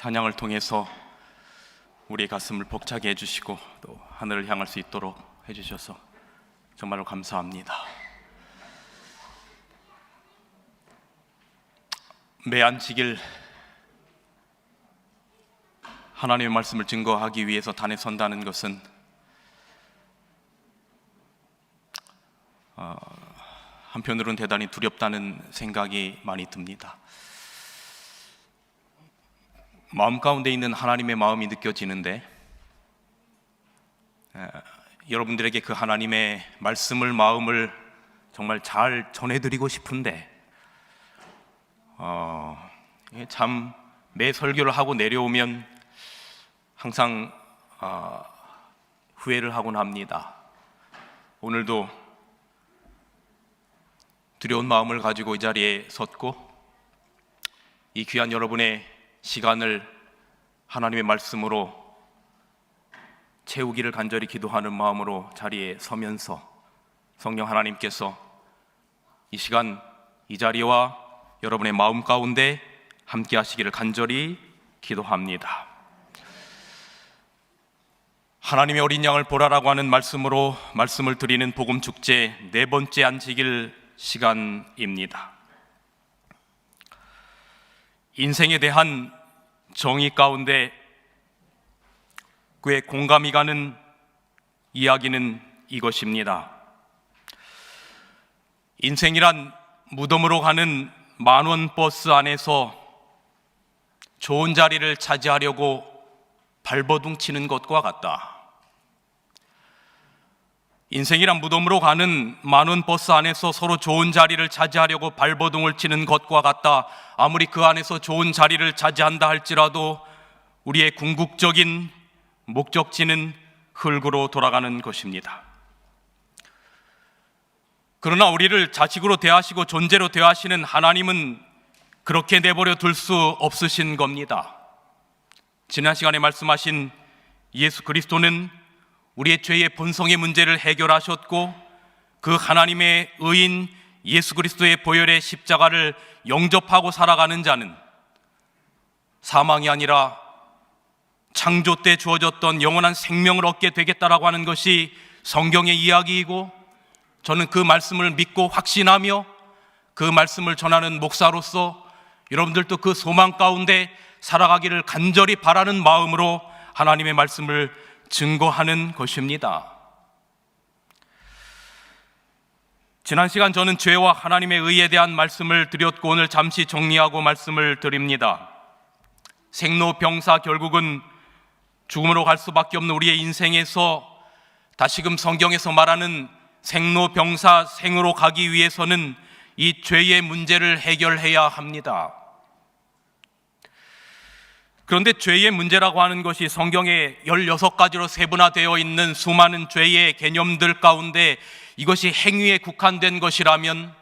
찬양을 통해서 우리의 가슴을 벅차게 해주시고 또 하늘을 향할 수 있도록 해주셔서 정말로 감사합니다. 매 안식일 하나님의 말씀을 증거하기 위해서 단에 선다는 것은 한편으로는 대단히 두렵다는 생각이 많이 듭니다. 마음 가운데 있는 하나님의 마음이 느껴지는데 여러분들에게 그 하나님의 말씀을, 마음을 정말 잘 전해드리고 싶은데 참 매 설교를 하고 내려오면 항상 후회를 하곤 합니다. 오늘도 두려운 마음을 가지고 이 자리에 섰고 이 귀한 여러분의 시간을 하나님의 말씀으로 채우기를 간절히 기도하는 마음으로 자리에 서면서 성령 하나님께서 이 시간 이 자리와 여러분의 마음 가운데 함께 하시기를 간절히 기도합니다. 하나님의 어린 양을 보라라고 하는 말씀으로 말씀을 드리는 복음축제 네 번째 안식일 시간입니다. 인생에 대한 정의 가운데 꽤 공감이 가는 이야기는 이것입니다. 인생이란 무덤으로 가는 만원 버스 안에서 좋은 자리를 차지하려고 발버둥 치는 것과 같다. 인생이란 무덤으로 가는 만원 버스 안에서 서로 좋은 자리를 차지하려고 발버둥을 치는 것과 같다. 아무리 그 안에서 좋은 자리를 차지한다 할지라도 우리의 궁극적인 목적지는 흙으로 돌아가는 것입니다. 그러나 우리를 자식으로 대하시고 존재로 대하시는 하나님은 그렇게 내버려 둘 수 없으신 겁니다. 지난 시간에 말씀하신 예수 그리스도는 우리의 죄의 본성의 문제를 해결하셨고 그 하나님의 의인 예수 그리스도의 보혈의 십자가를 영접하고 살아가는 자는 사망이 아니라 창조 때 주어졌던 영원한 생명을 얻게 되겠다라고 하는 것이 성경의 이야기이고 저는 그 말씀을 믿고 확신하며 그 말씀을 전하는 목사로서 여러분들도 그 소망 가운데 살아가기를 간절히 바라는 마음으로 하나님의 말씀을 증거하는 것입니다. 지난 시간 저는 죄와 하나님의 의에 대한 말씀을 드렸고 오늘 잠시 정리하고 말씀을 드립니다. 생로병사 결국은 죽음으로 갈 수밖에 없는 우리의 인생에서 다시금 성경에서 말하는 생로병사 생으로 가기 위해서는 이 죄의 문제를 해결해야 합니다. 그런데 죄의 문제라고 하는 것이 성경에 16가지로 세분화되어 있는 수많은 죄의 개념들 가운데 이것이 행위에 국한된 것이라면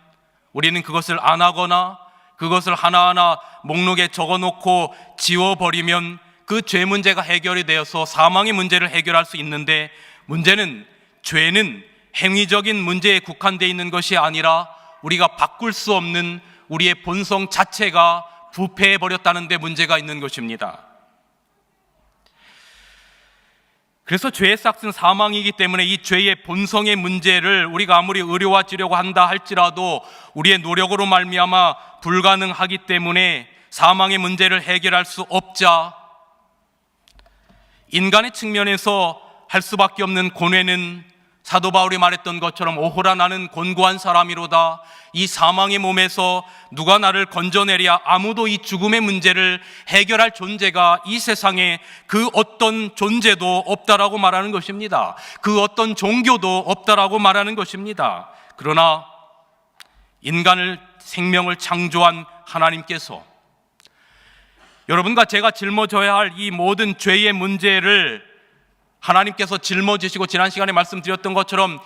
우리는 그것을 안 하거나 그것을 하나하나 목록에 적어놓고 지워버리면 그 죄 문제가 해결이 되어서 사망의 문제를 해결할 수 있는데 문제는 죄는 행위적인 문제에 국한되어 있는 것이 아니라 우리가 바꿀 수 없는 우리의 본성 자체가 부패해버렸다는 데 문제가 있는 것입니다. 그래서 죄의 싹은 사망이기 때문에 이 죄의 본성의 문제를 우리가 아무리 의료화지려고 한다 할지라도 우리의 노력으로 말미암아 불가능하기 때문에 사망의 문제를 해결할 수 없자 인간의 측면에서 할 수밖에 없는 고뇌는 사도 바울이 말했던 것처럼 오호라 나는 곤고한 사람이로다. 이 사망의 몸에서 누가 나를 건져내랴. 아무도 이 죽음의 문제를 해결할 존재가 이 세상에 그 어떤 존재도 없다라고 말하는 것입니다. 그 어떤 종교도 없다라고 말하는 것입니다. 그러나 인간을 생명을 창조한 하나님께서 여러분과 제가 짊어져야 할 이 모든 죄의 문제를 하나님께서 짊어지시고 지난 시간에 말씀드렸던 것처럼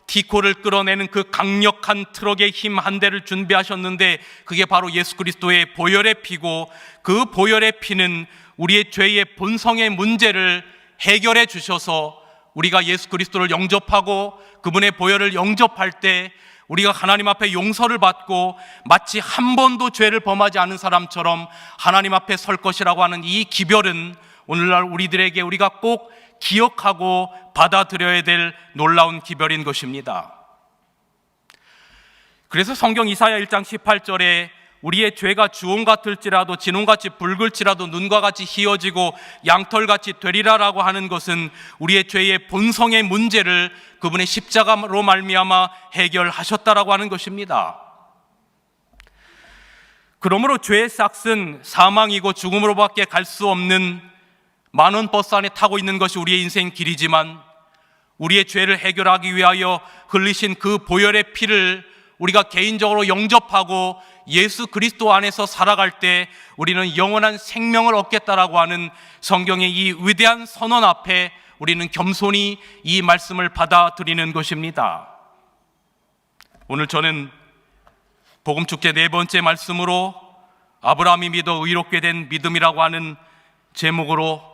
티코를 끌어내는 그 강력한 트럭의 힘 한 대를 준비하셨는데 그게 바로 예수 그리스도의 보혈의 피고 그 보혈의 피는 우리의 죄의 본성의 문제를 해결해 주셔서 우리가 예수 그리스도를 영접하고 그분의 보혈을 영접할 때 우리가 하나님 앞에 용서를 받고 마치 한 번도 죄를 범하지 않은 사람처럼 하나님 앞에 설 것이라고 하는 이 기별은 오늘날 우리들에게 우리가 꼭 기억하고 받아들여야 될 놀라운 기별인 것입니다. 그래서 성경 이사야 1장 18절에 우리의 죄가 주홍 같을지라도 진홍같이 붉을지라도 눈과 같이 희어지고 양털같이 되리라라고 하는 것은 우리의 죄의 본성의 문제를 그분의 십자가로 말미암아 해결하셨다라고 하는 것입니다. 그러므로 죄의 싹은 사망이고 죽음으로밖에 갈 수 없는 만원 버스 안에 타고 있는 것이 우리의 인생 길이지만 우리의 죄를 해결하기 위하여 흘리신 그 보혈의 피를 우리가 개인적으로 영접하고 예수 그리스도 안에서 살아갈 때 우리는 영원한 생명을 얻겠다라고 하는 성경의 이 위대한 선언 앞에 우리는 겸손히 이 말씀을 받아들이는 것입니다. 오늘 저는 복음 축제 네 번째 말씀으로 아브라함이 믿어 의롭게 된 믿음이라고 하는 제목으로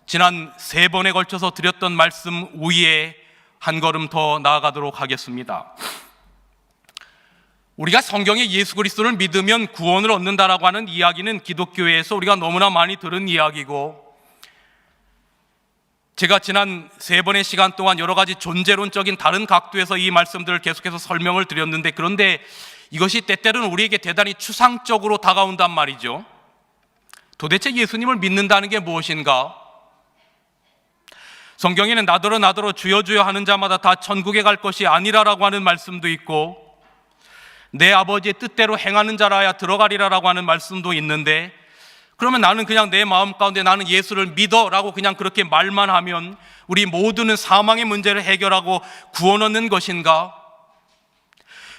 지난 세 번에 걸쳐서 드렸던 말씀 위에 한 걸음 더 나아가도록 하겠습니다. 우리가 성경에 예수 그리스도를 믿으면 구원을 얻는다라고 하는 이야기는 기독교에서 우리가 너무나 많이 들은 이야기고, 제가 지난 세 번의 시간 동안 여러 가지 존재론적인 다른 각도에서 이 말씀들을 계속해서 설명을 드렸는데, 그런데 이것이 때때로는 우리에게 대단히 추상적으로 다가온단 말이죠. 도대체 예수님을 믿는다는 게 무엇인가? 성경에는 나더러 주여 주여 하는 자마다 다 천국에 갈 것이 아니라라고 하는 말씀도 있고, 내 아버지의 뜻대로 행하는 자라야 들어가리라라고 하는 말씀도 있는데, 그러면 나는 그냥 내 마음 가운데 나는 예수를 믿어라고 그냥 그렇게 말만 하면 우리 모두는 사망의 문제를 해결하고 구원 얻는 것인가?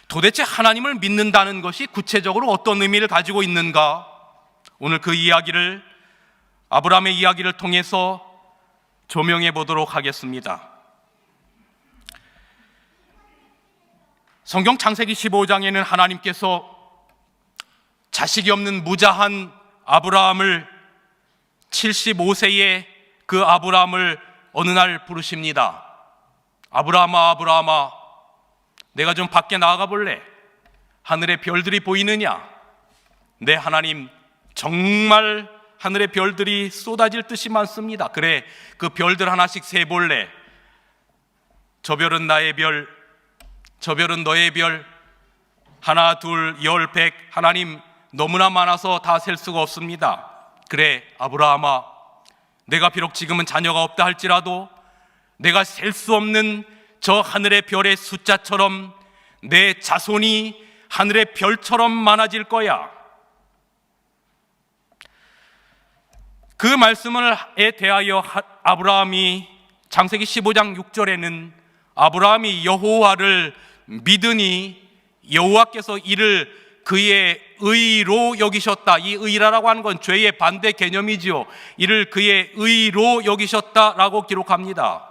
도대체 하나님을 믿는다는 것이 구체적으로 어떤 의미를 가지고 있는가? 오늘 그 이야기를, 아브라함의 이야기를 통해서 조명해 보도록 하겠습니다. 성경 창세기 15장에는 하나님께서 자식이 없는 무자한 아브라함을 75세의 그 아브라함을 어느 날 부르십니다. 아브라함아, 아브라함아, 내가 좀 밖에 나가 볼래? 하늘의 별들이 보이느냐? 내 하나님, 정말 하늘의 별들이 쏟아질 듯이 많습니다. 그래, 그 별들 하나씩 세볼래? 저 별은 나의 별, 저 별은 너의 별, 하나, 둘, 열, 백, 하나님 너무나 많아서 다 셀 수가 없습니다. 그래, 아브라함아, 내가 비록 지금은 자녀가 없다 할지라도 내가 셀 수 없는 저 하늘의 별의 숫자처럼 내 자손이 하늘의 별처럼 많아질 거야. 그 말씀에 대하여 아브라함이 창세기 15장 6절에는 아브라함이 여호와를 믿으니 여호와께서 이를 그의 의로 여기셨다. 이 의라고 하는 건 죄의 반대 개념이지요. 이를 그의 의로 여기셨다라고 기록합니다.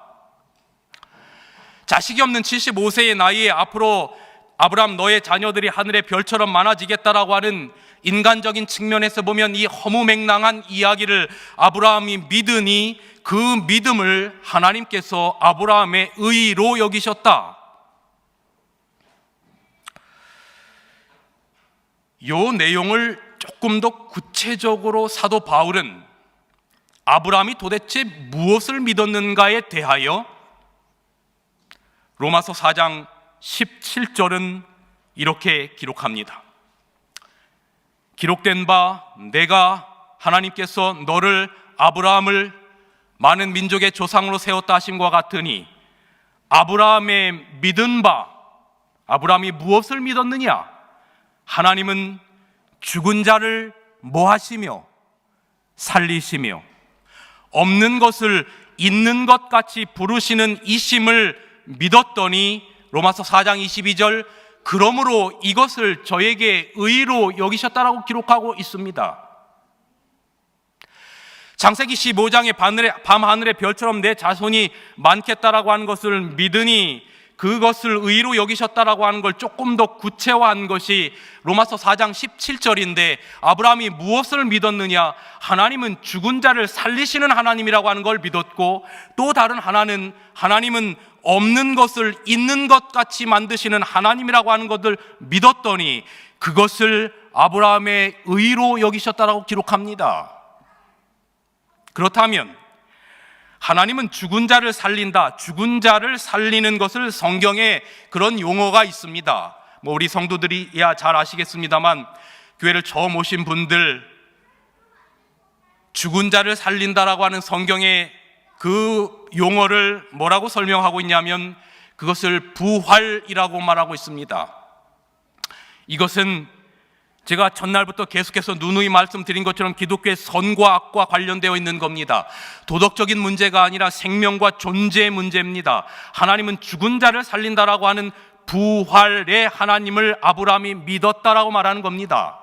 자식이 없는 75세의 나이에 앞으로 아브라함 너의 자녀들이 하늘의 별처럼 많아지겠다라고 하는 인간적인 측면에서 보면 이 허무맹랑한 이야기를 아브라함이 믿으니 그 믿음을 하나님께서 아브라함의 의로 여기셨다. 이 내용을 조금 더 구체적으로 사도 바울은 아브라함이 도대체 무엇을 믿었는가에 대하여 로마서 4장 17절은 이렇게 기록합니다. 기록된 바 내가 하나님께서 너를 아브라함을 많은 민족의 조상으로 세웠다 하심과 같으니 아브라함의 믿은 바, 아브라함이 무엇을 믿었느냐? 하나님은 죽은 자를 뭐 하시며 살리시며 없는 것을 있는 것 같이 부르시는 이심을 믿었더니 로마서 4장 22절 그러므로 이것을 저에게 의로 여기셨다라고 기록하고 있습니다. 창세기 15장의 밤하늘의 별처럼 내 자손이 많겠다라고 하는 것을 믿으니 그것을 의로 여기셨다라고 하는 걸 조금 더 구체화한 것이 로마서 4장 17절인데 아브라함이 무엇을 믿었느냐? 하나님은 죽은 자를 살리시는 하나님이라고 하는 걸 믿었고 또 다른 하나는 하나님은 없는 것을 있는 것 같이 만드시는 하나님이라고 하는 것을 믿었더니 그것을 아브라함의 의로 여기셨다라고 기록합니다. 그렇다면 하나님은 죽은 자를 살린다, 죽은 자를 살리는 것을 성경에 그런 용어가 있습니다. 우리 성도들이야 잘 아시겠습니다만 교회를 처음 오신 분들, 죽은 자를 살린다라고 하는 성경의 그 용어를 뭐라고 설명하고 있냐면 그것을 부활이라고 말하고 있습니다. 이것은 제가 첫날부터 계속해서 누누이 말씀드린 것처럼 기독교의 선과 악과 관련되어 있는 겁니다. 도덕적인 문제가 아니라 생명과 존재의 문제입니다. 하나님은 죽은 자를 살린다라고 하는 부활의 하나님을 아브라함이 믿었다라고 말하는 겁니다.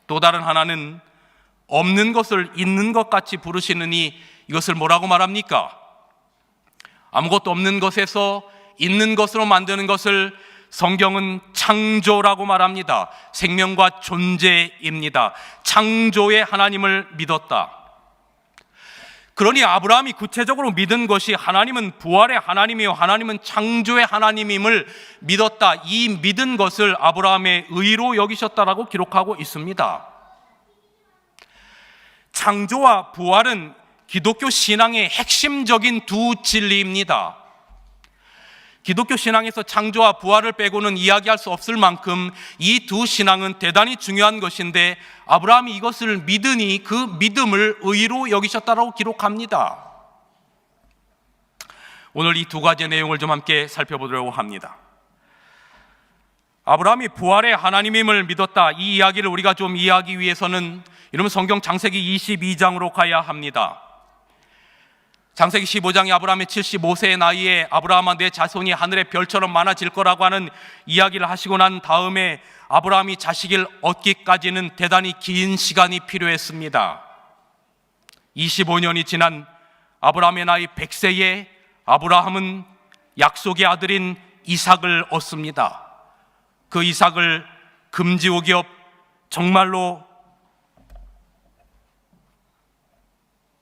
또 다른 하나는 없는 것을 있는 것 같이 부르시느니 이것을 뭐라고 말합니까? 아무것도 없는 것에서 있는 것으로 만드는 것을 성경은 창조라고 말합니다. 생명과 존재입니다. 창조의 하나님을 믿었다. 그러니 아브라함이 구체적으로 믿은 것이 하나님은 부활의 하나님이요 하나님은 창조의 하나님임을 믿었다. 이 믿은 것을 아브라함의 의로 여기셨다라고 기록하고 있습니다. 창조와 부활은 기독교 신앙의 핵심적인 두 진리입니다. 기독교 신앙에서 창조와 부활을 빼고는 이야기할 수 없을 만큼 이 두 신앙은 대단히 중요한 것인데 아브라함이 이것을 믿으니 그 믿음을 의로 여기셨다라고 기록합니다. 오늘 이 두 가지 내용을 좀 함께 살펴보려고 합니다. 아브라함이 부활의 하나님임을 믿었다. 이 이야기를 우리가 좀 이해하기 위해서는 이러면 성경 창세기 22장으로 가야 합니다. 창세기 15장에 아브라함의 75세의 나이에 아브라함아 내 자손이 하늘의 별처럼 많아질 거라고 하는 이야기를 하시고 난 다음에 아브라함이 자식을 얻기까지는 대단히 긴 시간이 필요했습니다. 25년이 지난 아브라함의 나이 100세에 아브라함은 약속의 아들인 이삭을 얻습니다. 그 이삭을 금지옥엽 정말로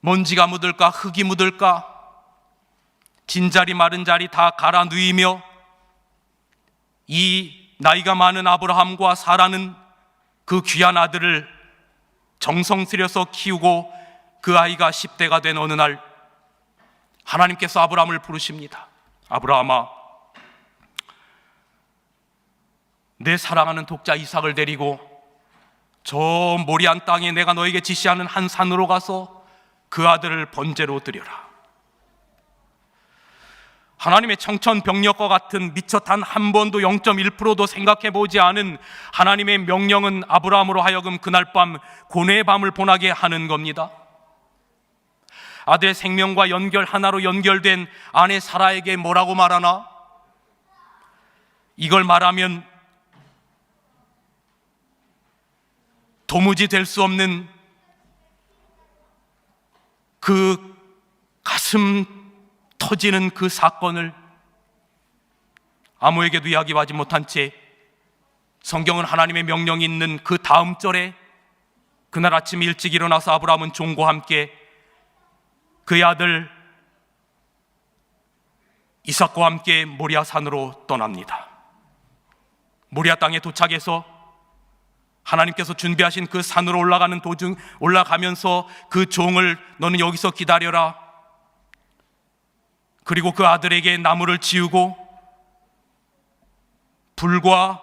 먼지가 묻을까 흙이 묻을까 진자리 마른 자리 다 갈아 누이며 이 나이가 많은 아브라함과 사라는 그 귀한 아들을 정성 들여서 키우고 그 아이가 10대가 된 어느 날 하나님께서 아브라함을 부르십니다. 아브라함아, 내 사랑하는 독자 이삭을 데리고 저 모리안 땅에 내가 너에게 지시하는 한 산으로 가서 그 아들을 번제로 드려라. 하나님의 청천벽력과 같은 미처 단 한 번도 0.1%도 생각해 보지 않은 하나님의 명령은 아브라함으로 하여금 그날 밤 고뇌의 밤을 보내게 하는 겁니다. 아들의 생명과 하나로 연결된 아내 사라에게 뭐라고 말하나? 이걸 말하면 도무지 될 수 없는 그 가슴 터지는 그 사건을 아무에게도 이야기하지 못한 채 성경은 하나님의 명령이 있는 그 다음 절에 그날 아침 일찍 일어나서 아브라함은 종과 함께 그의 아들 이삭과 함께 모리아 산으로 떠납니다. 모리아 땅에 도착해서 하나님께서 준비하신 그 산으로 올라가는 도중 올라가면서 그 종을 너는 여기서 기다려라. 그리고 그 아들에게 나무를 지우고 불과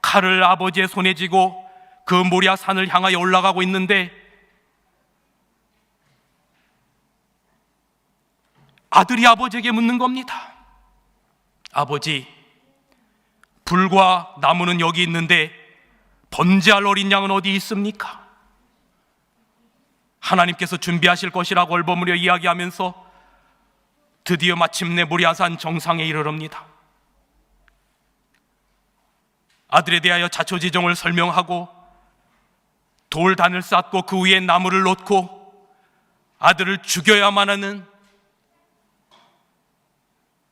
칼을 아버지의 손에 쥐고 그 모리아 산을 향하여 올라가고 있는데 아들이 아버지에게 묻는 겁니다. 아버지, 불과 나무는 여기 있는데 번제할 어린 양은 어디 있습니까? 하나님께서 준비하실 것이라고 얼버무려 이야기하면서 드디어 마침내 모리아산 정상에 이르릅니다. 아들에 대하여 자초지종을 설명하고 돌단을 쌓고 그 위에 나무를 놓고 아들을 죽여야만 하는,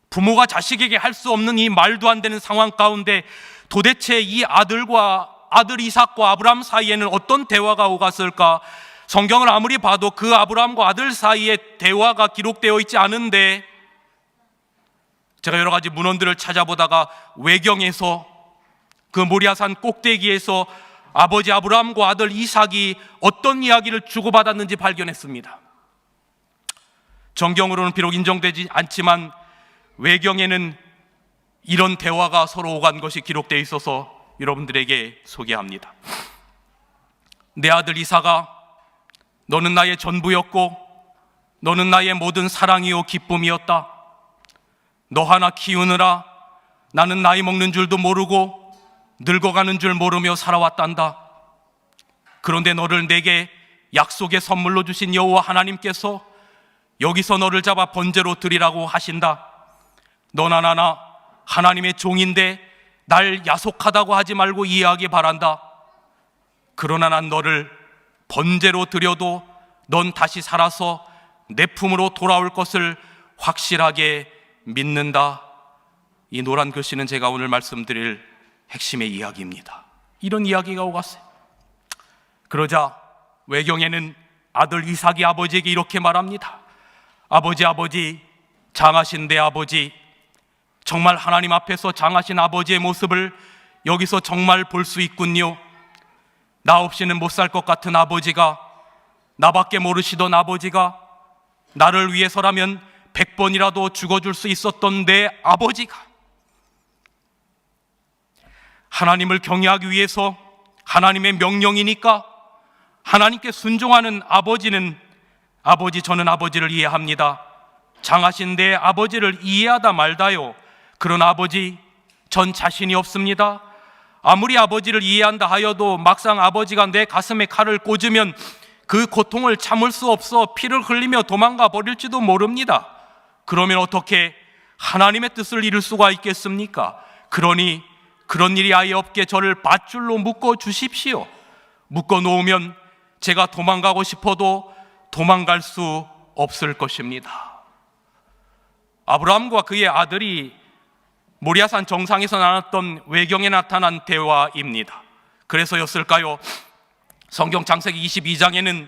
부모가 자식에게 할 수 없는 이 말도 안 되는 상황 가운데 도대체 이 아들 이삭과 아브라함 사이에는 어떤 대화가 오갔을까? 성경을 아무리 봐도 그 아브라함과 아들 사이에 대화가 기록되어 있지 않은데 제가 여러 가지 문헌들을 찾아보다가 외경에서 그 모리아산 꼭대기에서 아버지 아브라함과 아들 이삭이 어떤 이야기를 주고받았는지 발견했습니다. 정경으로는 비록 인정되지 않지만 외경에는 이런 대화가 서로 오간 것이 기록되어 있어서 여러분들에게 소개합니다. 내 아들 이삭아, 너는 나의 전부였고 너는 나의 모든 사랑이요 기쁨이었다. 너 하나 키우느라 나는 나이 먹는 줄도 모르고 늙어가는 줄 모르며 살아왔단다. 그런데 너를 내게 약속의 선물로 주신 여호와 하나님께서 여기서 너를 잡아 번제로 드리라고 하신다. 너나 나나 하나님의 종인데 날 야속하다고 하지 말고 이해하기 바란다. 그러나 난 너를 번제로 드려도 넌 다시 살아서 내 품으로 돌아올 것을 확실하게 믿는다. 이 노란 글씨는 제가 오늘 말씀드릴 핵심의 이야기입니다. 이런 이야기가 오갔어요. 그러자 외경에는 아들 이삭이 아버지에게 이렇게 말합니다. 아버지, 장하신 내 아버지, 정말 하나님 앞에서 장하신 아버지의 모습을 여기서 정말 볼 수 있군요. 나 없이는 못 살 것 같은 아버지가, 나밖에 모르시던 아버지가, 나를 위해서라면 100번이라도 죽어줄 수 있었던 내 아버지가, 하나님을 경외하기 위해서 하나님의 명령이니까 하나님께 순종하는 아버지는, 아버지, 저는 아버지를 이해합니다. 장하신 내 아버지를 이해하다 말다요. 그런 아버지, 전 자신이 없습니다. 아무리 아버지를 이해한다 하여도 막상 아버지가 내 가슴에 칼을 꽂으면 그 고통을 참을 수 없어 피를 흘리며 도망가 버릴지도 모릅니다. 그러면 어떻게 하나님의 뜻을 이룰 수가 있겠습니까? 그러니 그런 일이 아예 없게 저를 밧줄로 묶어 주십시오. 묶어 놓으면 제가 도망가고 싶어도 도망갈 수 없을 것입니다. 아브라함과 그의 아들이 모리아산 정상에서 나눴던 외경에 나타난 대화입니다. 그래서였을까요? 성경 창세기 22장에는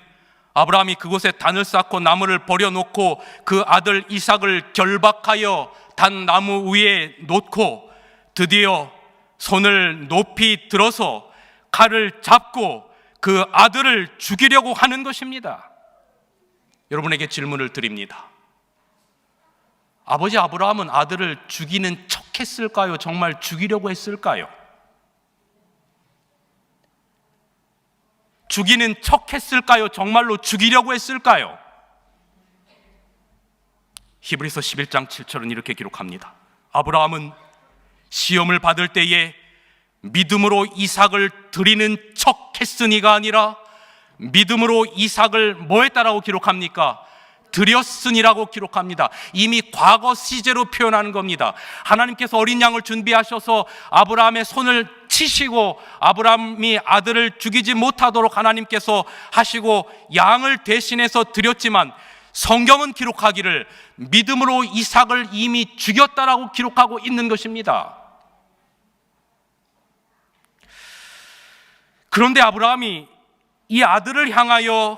아브라함이 그곳에 단을 쌓고 나무를 버려놓고 그 아들 이삭을 결박하여 단 나무 위에 놓고 드디어 손을 높이 들어서 칼을 잡고 그 아들을 죽이려고 하는 것입니다. 여러분에게 질문을 드립니다. 아버지 아브라함은 아들을 죽이는 척 했을까요? 정말 죽이려고 했을까요? 죽이는 척 했을까요? 정말로 죽이려고 했을까요? 히브리서 11장 7절은 이렇게 기록합니다. 아브라함은 시험을 받을 때에 믿음으로 이삭을 드리는 척 했으니가 아니라 믿음으로 이삭을 뭐 했다라고 기록합니까? 드렸으니라고 기록합니다. 이미 과거 시제로 표현하는 겁니다. 하나님께서 어린 양을 준비하셔서 아브라함의 손을 치시고 아브라함이 아들을 죽이지 못하도록 하나님께서 하시고 양을 대신해서 드렸지만 성경은 기록하기를 믿음으로 이삭을 이미 죽였다라고 기록하고 있는 것입니다. 그런데 아브라함이 이 아들을 향하여,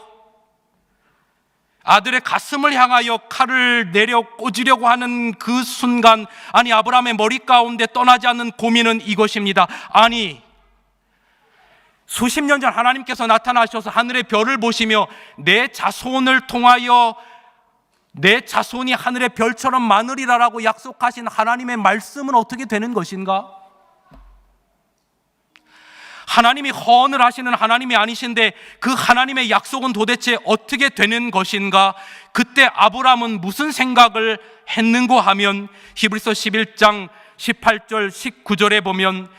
아들의 가슴을 향하여 칼을 내려 꽂으려고 하는 그 순간, 아니 아브라함의 머리 가운데 떠나지 않는 고민은 이것입니다. 아니 수십 년 전 하나님께서 나타나셔서 하늘의 별을 보시며 내 자손을 통하여 내 자손이 하늘의 별처럼 많으리라라고 약속하신 하나님의 말씀은 어떻게 되는 것인가? 하나님이 허언을 하시는 하나님이 아니신데 그 하나님의 약속은 도대체 어떻게 되는 것인가? 그때 아브라함은 무슨 생각을 했는고 하면 히브리서 11장 18절 19절에 보면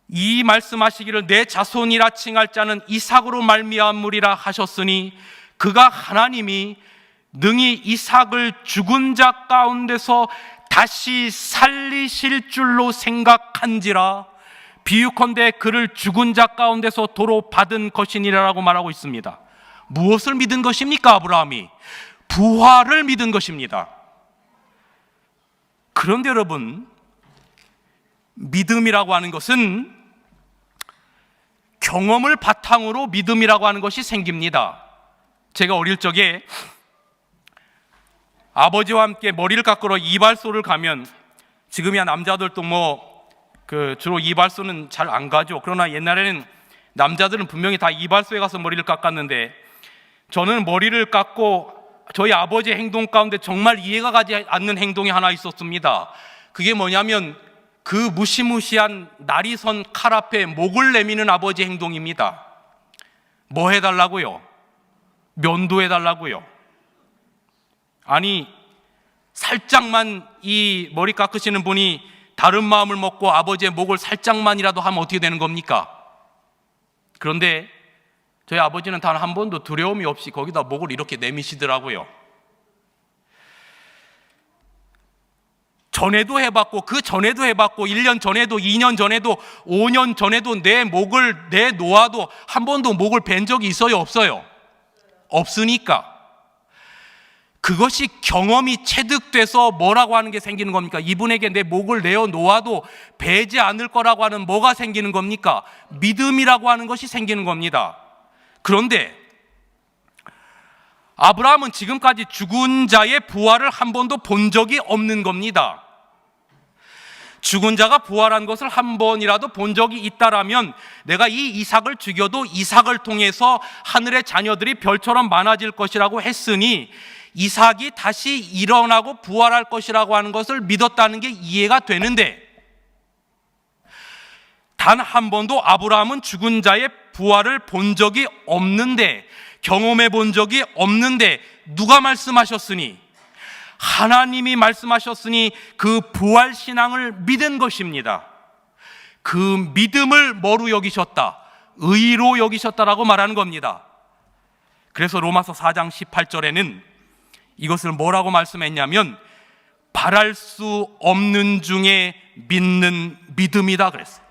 이 말씀하시기를 내 자손이라 칭할 자는 이삭으로 말미암으리라 하셨으니 그가 하나님이 능히 이삭을 죽은 자 가운데서 다시 살리실 줄로 생각한지라 비유컨대 그를 죽은 자 가운데서 도로 받은 것이니라라고 말하고 있습니다. 무엇을 믿은 것입니까? 아브라함이 부활을 믿은 것입니다. 그런데 여러분, 믿음이라고 하는 것은 경험을 바탕으로 믿음이라고 하는 것이 생깁니다. 제가 어릴 적에 아버지와 함께 머리를 깎으러 이발소를 가면 지금이야 남자들도 주로 이발소는 잘 안 가죠. 그러나 옛날에는 남자들은 분명히 다 이발소에 가서 머리를 깎았는데, 저는 머리를 깎고 저희 아버지의 행동 가운데 정말 이해가 가지 않는 행동이 하나 있었습니다. 그게 뭐냐면 그 무시무시한 날이 선 칼 앞에 목을 내미는 아버지 행동입니다. 뭐 해달라고요? 면도해달라고요. 아니, 살짝만 이 머리 깎으시는 분이 다른 마음을 먹고 아버지의 목을 살짝만이라도 하면 어떻게 되는 겁니까? 그런데 저희 아버지는 단 한 번도 두려움이 없이 거기다 목을 이렇게 내미시더라고요. 전에도 해봤고, 그 전에도 해봤고, 1년 전에도, 2년 전에도, 5년 전에도 내 목을 내놓아도 한 번도 목을 벤 적이 있어요? 없어요? 없으니까. 그것이 경험이 체득돼서 뭐라고 하는 게 생기는 겁니까? 이분에게 내 목을 내어놓아도 베지 않을 거라고 하는 뭐가 생기는 겁니까? 믿음이라고 하는 것이 생기는 겁니다. 그런데 아브라함은 지금까지 죽은 자의 부활을 한 번도 본 적이 없는 겁니다. 죽은 자가 부활한 것을 한 번이라도 본 적이 있다라면 내가 이 이삭을 죽여도 이삭을 통해서 하늘의 자녀들이 별처럼 많아질 것이라고 했으니 이삭이 다시 일어나고 부활할 것이라고 하는 것을 믿었다는 게 이해가 되는데, 단 한 번도 아브라함은 죽은 자의 부활을 본 적이 없는데, 경험해 본 적이 없는데 누가 말씀하셨으니? 하나님이 말씀하셨으니 그 부활 신앙을 믿은 것입니다. 그 믿음을 뭐로 여기셨다? 의로 여기셨다라고 말하는 겁니다. 그래서 로마서 4장 18절에는 이것을 뭐라고 말씀했냐면 바랄 수 없는 중에 믿는 믿음이다 그랬어요.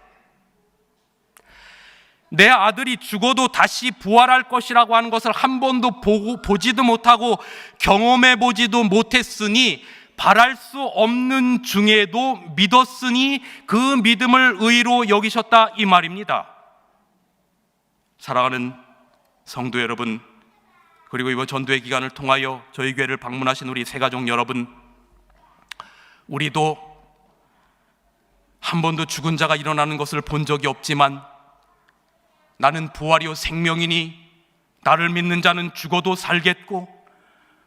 내 아들이 죽어도 다시 부활할 것이라고 하는 것을 한 번도 보지도 못하고 경험해 보지도 못했으니 바랄 수 없는 중에도 믿었으니 그 믿음을 의로 여기셨다, 이 말입니다. 사랑하는 성도 여러분, 그리고 이번 전도의 기간을 통하여 저희 교회를 방문하신 우리 새가족 여러분, 우리도 한 번도 죽은 자가 일어나는 것을 본 적이 없지만 나는 부활이요 생명이니 나를 믿는 자는 죽어도 살겠고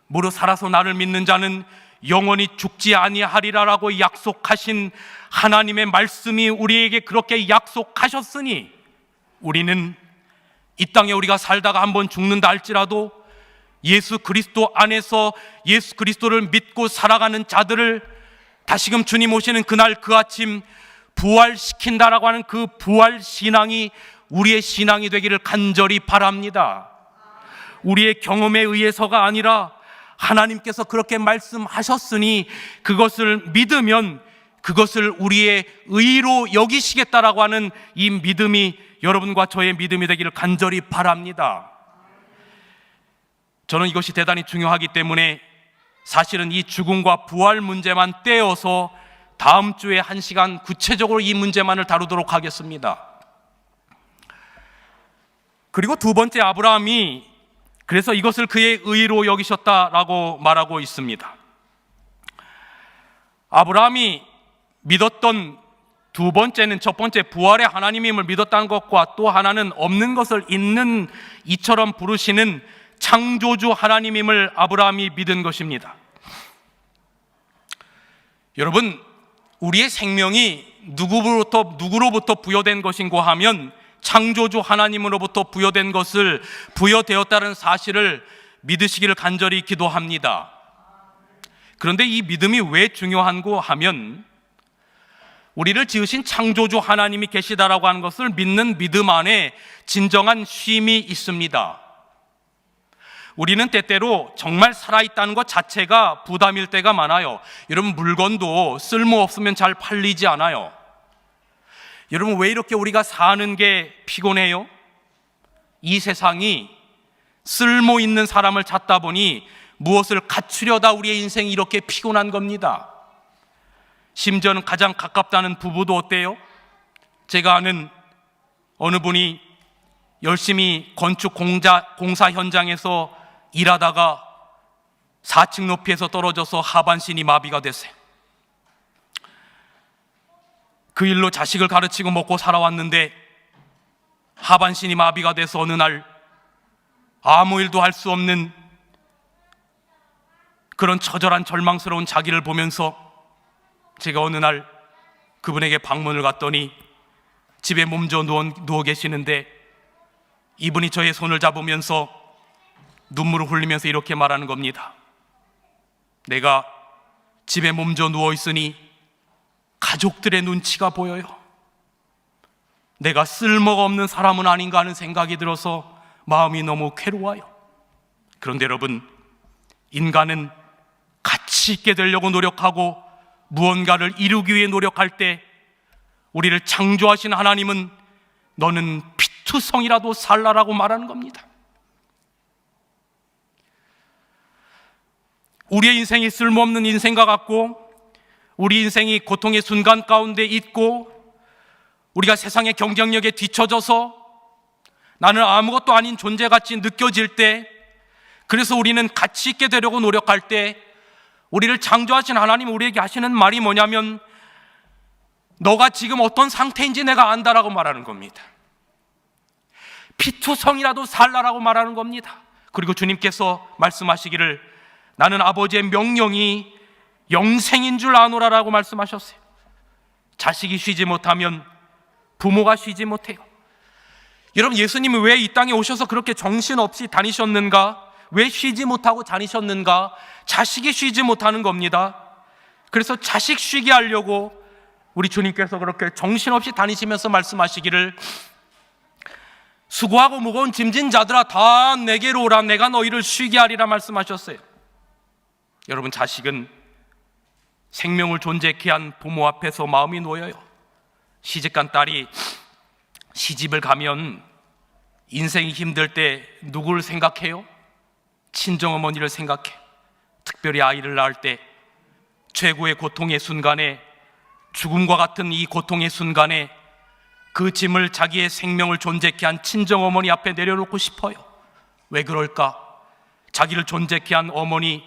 무릇 살아서 나를 믿는 자는 영원히 죽지 아니하리라라고 약속하신 하나님의 말씀이 우리에게 그렇게 약속하셨으니 우리는 이 땅에 우리가 살다가 한번 죽는다 할지라도 예수 그리스도 안에서 예수 그리스도를 믿고 살아가는 자들을 다시금 주님 오시는 그날 그 아침 부활시킨다라고 하는 그 부활 신앙이 우리의 신앙이 되기를 간절히 바랍니다. 우리의 경험에 의해서가 아니라 하나님께서 그렇게 말씀하셨으니 그것을 믿으면 그것을 우리의 의로 여기시겠다라고 하는 이 믿음이 여러분과 저의 믿음이 되기를 간절히 바랍니다. 저는 이것이 대단히 중요하기 때문에 사실은 이 죽음과 부활 문제만 떼어서 다음 주에 1시간 구체적으로 이 문제만을 다루도록 하겠습니다. 그리고 두 번째, 아브라함이 그래서 이것을 그의 의로 여기셨다라고 말하고 있습니다. 아브라함이 믿었던 두 번째는, 첫 번째 부활의 하나님임을 믿었다는 것과 또 하나는 없는 것을 있는 이처럼 부르시는 창조주 하나님임을 아브라함이 믿은 것입니다. 여러분, 우리의 생명이 누구로부터 부여된 것인고 하면 창조주 하나님으로부터 부여된 것을 부여되었다는 사실을 믿으시기를 간절히 기도합니다. 그런데 이 믿음이 왜 중요한고 하면 우리를 지으신 창조주 하나님이 계시다라고 하는 것을 믿는 믿음 안에 진정한 쉼이 있습니다. 우리는 때때로 정말 살아있다는 것 자체가 부담일 때가 많아요. 여러분, 물건도 쓸모없으면 잘 팔리지 않아요. 여러분, 왜 이렇게 우리가 사는 게 피곤해요? 이 세상이 쓸모 있는 사람을 찾다 보니 무엇을 갖추려다 우리의 인생이 이렇게 피곤한 겁니다. 심지어는 가장 가깝다는 부부도 어때요? 제가 아는 어느 분이 열심히 건축 공사 현장에서 일하다가 4층 높이에서 떨어져서 하반신이 마비가 됐어요. 그 일로 자식을 가르치고 먹고 살아왔는데 하반신이 마비가 돼서 어느 날 아무 일도 할 수 없는 그런 처절한 절망스러운 자기를 보면서 제가 어느 날 그분에게 방문을 갔더니 집에 몸져 누워 계시는데 이분이 저의 손을 잡으면서 눈물을 흘리면서 이렇게 말하는 겁니다. 내가 집에 몸져 누워 있으니 가족들의 눈치가 보여요. 내가 쓸모가 없는 사람은 아닌가 하는 생각이 들어서 마음이 너무 괴로워요. 그런데 여러분, 인간은 가치 있게 되려고 노력하고 무언가를 이루기 위해 노력할 때 우리를 창조하신 하나님은 너는 피투성이라도 살라라고 말하는 겁니다. 우리의 인생이 쓸모없는 인생과 같고 우리 인생이 고통의 순간 가운데 있고 우리가 세상의 경쟁력에 뒤처져서 나는 아무것도 아닌 존재같이 느껴질 때, 그래서 우리는 가치 있게 되려고 노력할 때 우리를 창조하신 하나님 우리에게 하시는 말이 뭐냐면 너가 지금 어떤 상태인지 내가 안다라고 말하는 겁니다. 피투성이라도 살라라고 말하는 겁니다. 그리고 주님께서 말씀하시기를 나는 아버지의 명령이 영생인 줄 아노라라고 말씀하셨어요. 자식이 쉬지 못하면 부모가 쉬지 못해요. 여러분, 예수님은 왜 이 땅에 오셔서 그렇게 정신없이 다니셨는가? 왜 쉬지 못하고 다니셨는가? 자식이 쉬지 못하는 겁니다. 그래서 자식 쉬게 하려고 우리 주님께서 그렇게 정신없이 다니시면서 말씀하시기를 수고하고 무거운 짐진 자들아 다 내게로 오라, 내가 너희를 쉬게 하리라 말씀하셨어요. 여러분, 자식은 생명을 존재케 한 부모 앞에서 마음이 놓여요. 시집간 딸이 시집을 가면 인생이 힘들 때 누구를 생각해요? 친정어머니를 생각해. 특별히 아이를 낳을 때 최고의 고통의 순간에, 죽음과 같은 이 고통의 순간에 그 짐을 자기의 생명을 존재케 한 친정어머니 앞에 내려놓고 싶어요. 왜 그럴까? 자기를 존재케 한 어머니,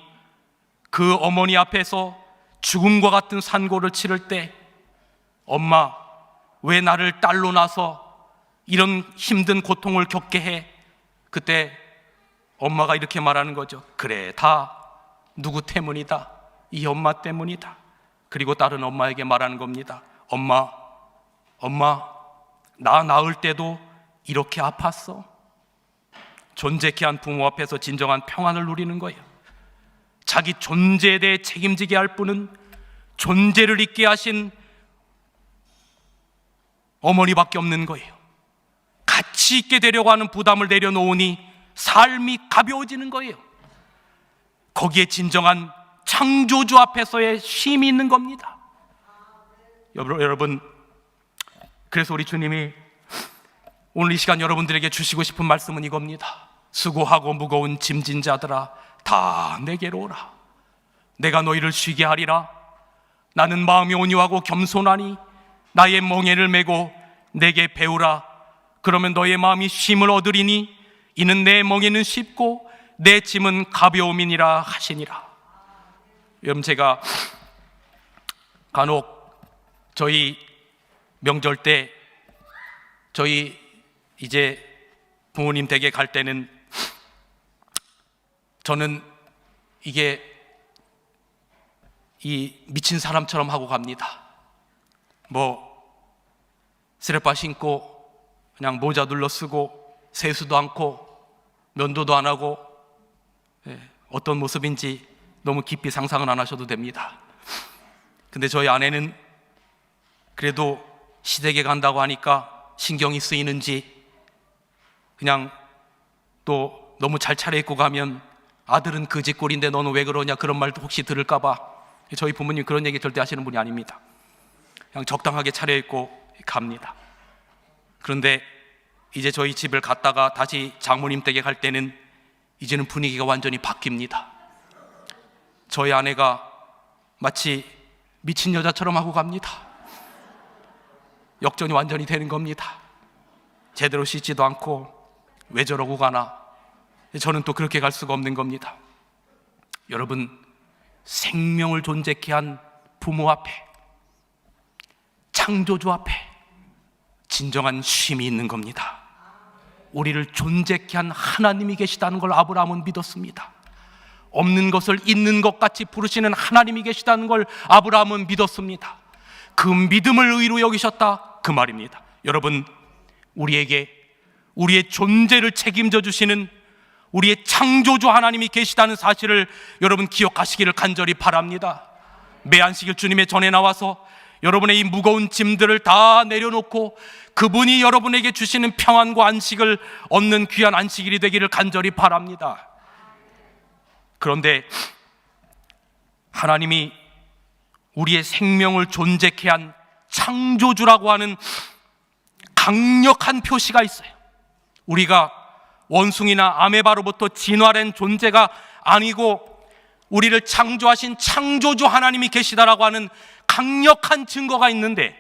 그 어머니 앞에서 죽음과 같은 산고를 치를 때 엄마, 왜 나를 딸로 낳아서 이런 힘든 고통을 겪게 해? 그때 엄마가 이렇게 말하는 거죠. 그래, 다 누구 때문이다. 이 엄마 때문이다. 그리고 딸은 엄마에게 말하는 겁니다. 엄마, 나 낳을 때도 이렇게 아팠어. 존재케 한 부모 앞에서 진정한 평안을 누리는 거예요. 자기 존재에 대해 책임지게 할 분은 존재를 잊게 하신 어머니밖에 없는 거예요. 가치 있게 되려고 하는 부담을 내려놓으니 삶이 가벼워지는 거예요. 거기에 진정한 창조주 앞에서의 쉼이 있는 겁니다. 여러분, 그래서 우리 주님이 오늘 이 시간 여러분들에게 주시고 싶은 말씀은 이겁니다. 수고하고 무거운 짐진 자들아 다 내게로 오라. 내가 너희를 쉬게 하리라. 나는 마음이 온유하고 겸손하니 나의 멍에를 메고 내게 배우라. 그러면 너의 마음이 쉼을 얻으리니 이는 내 멍에는 쉽고 내 짐은 가벼움이니라 하시니라. 여러분, 제가 간혹 저희 명절 때 저희 이제 부모님 댁에 갈 때는 저는 이게 이 미친 사람처럼 하고 갑니다. 쓰레빠 신고 그냥 모자 눌러 쓰고 세수도 않고 면도도 안 하고, 어떤 모습인지 너무 깊이 상상은 안 하셔도 됩니다. 근데 저희 아내는 그래도 시댁에 간다고 하니까 신경이 쓰이는지 그냥 또 너무 잘 차려입고 가면 아들은 그 짓꼴인데 너는 왜 그러냐, 그런 말도 혹시 들을까 봐. 저희 부모님 그런 얘기 절대 하시는 분이 아닙니다. 그냥 적당하게 차려입고 갑니다. 그런데 이제 저희 집을 갔다가 다시 장모님 댁에 갈 때는 이제는 분위기가 완전히 바뀝니다. 저희 아내가 마치 미친 여자처럼 하고 갑니다. 역전이 완전히 되는 겁니다. 제대로 씻지도 않고 왜 저러고 가나. 저는 또 그렇게 갈 수가 없는 겁니다. 여러분, 생명을 존재케 한 부모 앞에 창조주 앞에 진정한 쉼이 있는 겁니다. 우리를 존재케 한 하나님이 계시다는 걸 아브라함은 믿었습니다. 없는 것을 있는 것 같이 부르시는 하나님이 계시다는 걸 아브라함은 믿었습니다. 그 믿음을 의로 여기셨다, 그 말입니다. 여러분, 우리에게 우리의 존재를 책임져 주시는 우리의 창조주 하나님이 계시다는 사실을 여러분 기억하시기를 간절히 바랍니다. 매 안식일 주님의 전에 나와서 여러분의 이 무거운 짐들을 다 내려놓고 그분이 여러분에게 주시는 평안과 안식을 얻는 귀한 안식일이 되기를 간절히 바랍니다. 그런데 하나님이 우리의 생명을 존재케 한 창조주라고 하는 강력한 표시가 있어요. 우리가 원숭이나 아메바로부터 진화된 존재가 아니고 우리를 창조하신 창조주 하나님이 계시다라고 하는 강력한 증거가 있는데,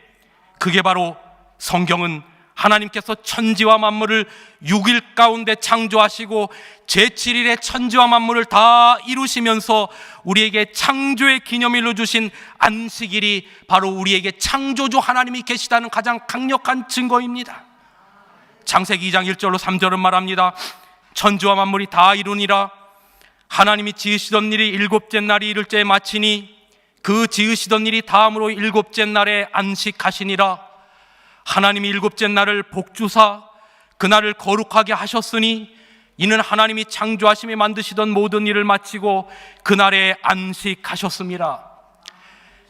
그게 바로 성경은 하나님께서 천지와 만물을 6일 가운데 창조하시고 제7일에 천지와 만물을 다 이루시면서 우리에게 창조의 기념일로 주신 안식일이 바로 우리에게 창조주 하나님이 계시다는 가장 강력한 증거입니다. 창세기 2장 1절로 3절은 말합니다. 천지와 만물이 다 이루니라. 하나님이 지으시던 일이 일곱째 날이 이를째에 마치니 그 지으시던 일이 다음으로 일곱째 날에 안식하시니라. 하나님이 일곱째 날을 복주사 그날을 거룩하게 하셨으니 이는 하나님이 창조하심에 만드시던 모든 일을 마치고 그날에 안식하셨습니다.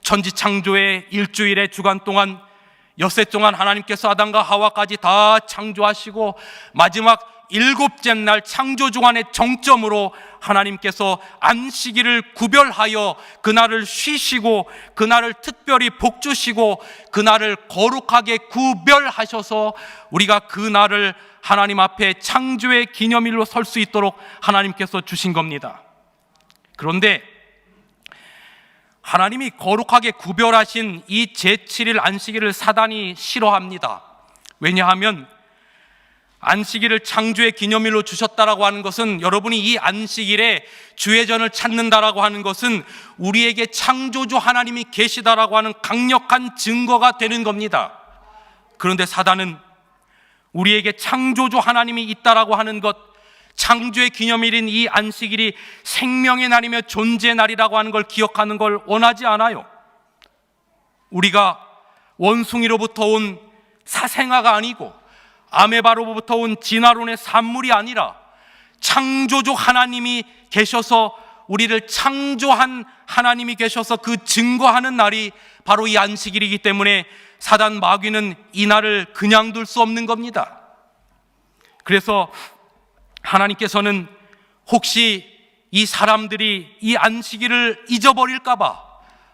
천지 창조의 일주일의 주간 동안 엿새 동안 하나님께서 아담과 하와까지 다 창조하시고 마지막 일곱째 날 창조주간의 정점으로 하나님께서 안식일을 구별하여 그날을 쉬시고 그날을 특별히 복주시고 그날을 거룩하게 구별하셔서 우리가 그날을 하나님 앞에 창조의 기념일로 설 수 있도록 하나님께서 주신 겁니다. 그런데 하나님이 거룩하게 구별하신 이 제7일 안식일을 사단이 싫어합니다. 왜냐하면 안식일을 창조의 기념일로 주셨다라고 하는 것은, 여러분이 이 안식일에 주의전을 찾는다라고 하는 것은 우리에게 창조주 하나님이 계시다라고 하는 강력한 증거가 되는 겁니다. 그런데 사단은 우리에게 창조주 하나님이 있다라고 하는 것, 창조의 기념일인 이 안식일이 생명의 날이며 존재의 날이라고 하는 걸 기억하는 걸 원하지 않아요. 우리가 원숭이로부터 온 사생아가 아니고 아메바로부터 온 진화론의 산물이 아니라 창조주 하나님이 계셔서 우리를 창조한 하나님이 계셔서 그 증거하는 날이 바로 이 안식일이기 때문에 사단 마귀는 이 날을 그냥 둘 수 없는 겁니다. 그래서 하나님께서는 혹시 이 사람들이 이 안식일을 잊어버릴까 봐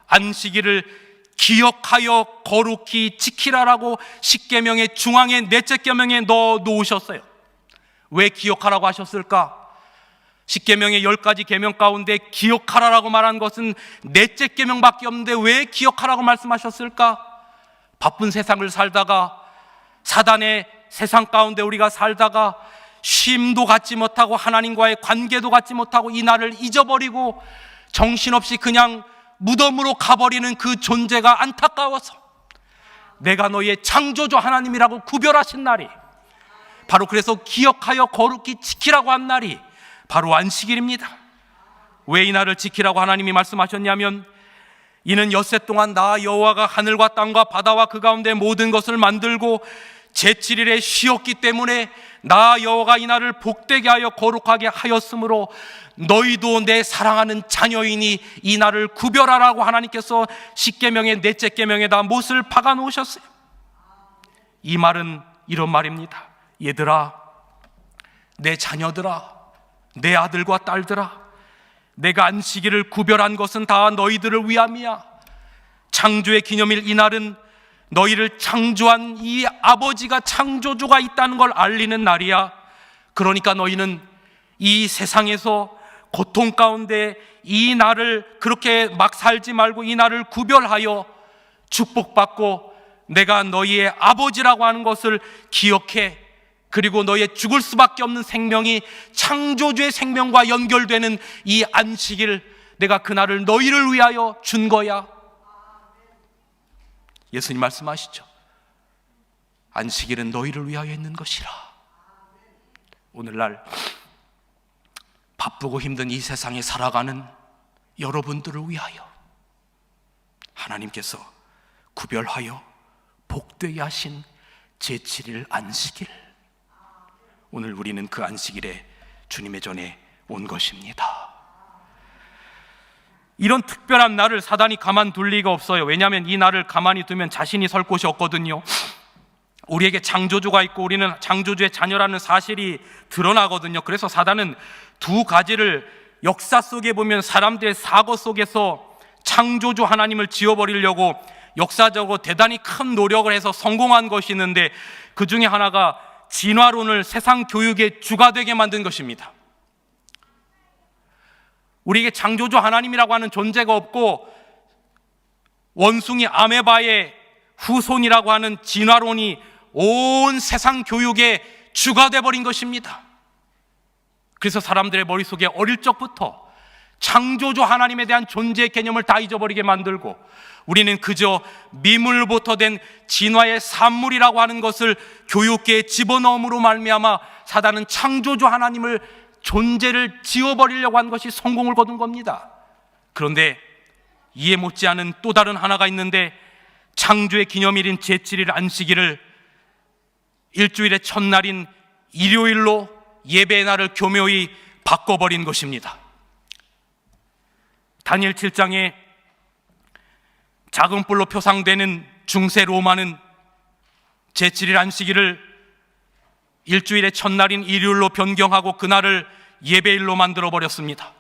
안식일을 기억하여 거룩히 지키라라고 십계명의 중앙의 넷째 계명에 넣어 놓으셨어요. 왜 기억하라고 하셨을까? 십계명의 10가지 계명 가운데 기억하라라고 말한 것은 넷째 계명밖에 없는데 왜 기억하라고 말씀하셨을까? 바쁜 세상을 살다가, 사단의 세상 가운데 우리가 살다가 쉼도 갖지 못하고 하나님과의 관계도 갖지 못하고 이 날을 잊어버리고 정신없이 그냥 무덤으로 가버리는 그 존재가 안타까워서 내가 너희의 창조주 하나님이라고 구별하신 날이, 바로 그래서 기억하여 거룩히 지키라고 한 날이 바로 안식일입니다. 왜 이 날을 지키라고 하나님이 말씀하셨냐면, 이는 엿새 동안 나 여호와가 하늘과 땅과 바다와 그 가운데 모든 것을 만들고 제7일에 쉬었기 때문에 나 여호와가 이 날을 복되게 하여 거룩하게 하였으므로 너희도 내 사랑하는 자녀이니 이 날을 구별하라고 하나님께서 십계명의 넷째 계명에다 못을 박아 놓으셨어요. 이 말은 이런 말입니다. 얘들아, 내 자녀들아, 내 아들과 딸들아, 내가 안식일을 구별한 것은 다 너희들을 위함이야. 창조의 기념일 이 날은 너희를 창조한 이 아버지가, 창조주가 있다는 걸 알리는 날이야. 그러니까 너희는 이 세상에서 고통 가운데 이 날을 그렇게 막 살지 말고 이 날을 구별하여 축복받고 내가 너희의 아버지라고 하는 것을 기억해. 그리고 너희의 죽을 수밖에 없는 생명이 창조주의 생명과 연결되는 이 안식일, 내가 그날을 너희를 위하여 준 거야. 예수님 말씀하시죠. 안식일은 너희를 위하여 있는 것이라. 오늘날 바쁘고 힘든 이 세상에 살아가는 여러분들을 위하여 하나님께서 구별하여 복되게 하신 제7일 안식일, 오늘 우리는 그 안식일에 주님의 전에 온 것입니다. 이런 특별한 날을 사단이 가만둘 리가 없어요. 왜냐하면 이 날을 가만히 두면 자신이 설 곳이 없거든요. 우리에게 창조주가 있고 우리는 창조주의 자녀라는 사실이 드러나거든요. 그래서 사단은 두 가지를 역사 속에 보면 사람들의 사고 속에서 창조주 하나님을 지워버리려고 역사적으로 대단히 큰 노력을 해서 성공한 것이 있는데, 그 중에 하나가 진화론을 세상 교육의 주가 되게 만든 것입니다. 우리에게 창조주 하나님이라고 하는 존재가 없고 원숭이 아메바의 후손이라고 하는 진화론이 온 세상 교육의 주가 되어버린 것입니다. 그래서 사람들의 머릿속에 어릴 적부터 창조주 하나님에 대한 존재의 개념을 다 잊어버리게 만들고, 우리는 그저 미물부터 된 진화의 산물이라고 하는 것을 교육계에 집어넣음으로 말미암아 사단은 창조주 하나님을 존재를 지워버리려고 한 것이 성공을 거둔 겁니다. 그런데 이해 못지않은 또 다른 하나가 있는데, 창조의 기념일인 제7일 안식일을 일주일의 첫날인 일요일로 예배의 날을 교묘히 바꿔버린 것입니다. 다니엘 7장에 작은 뿔로 표상되는 중세 로마는 제7일 안식일을 일주일의 첫날인 일요일로 변경하고 그날을 예배일로 만들어 버렸습니다.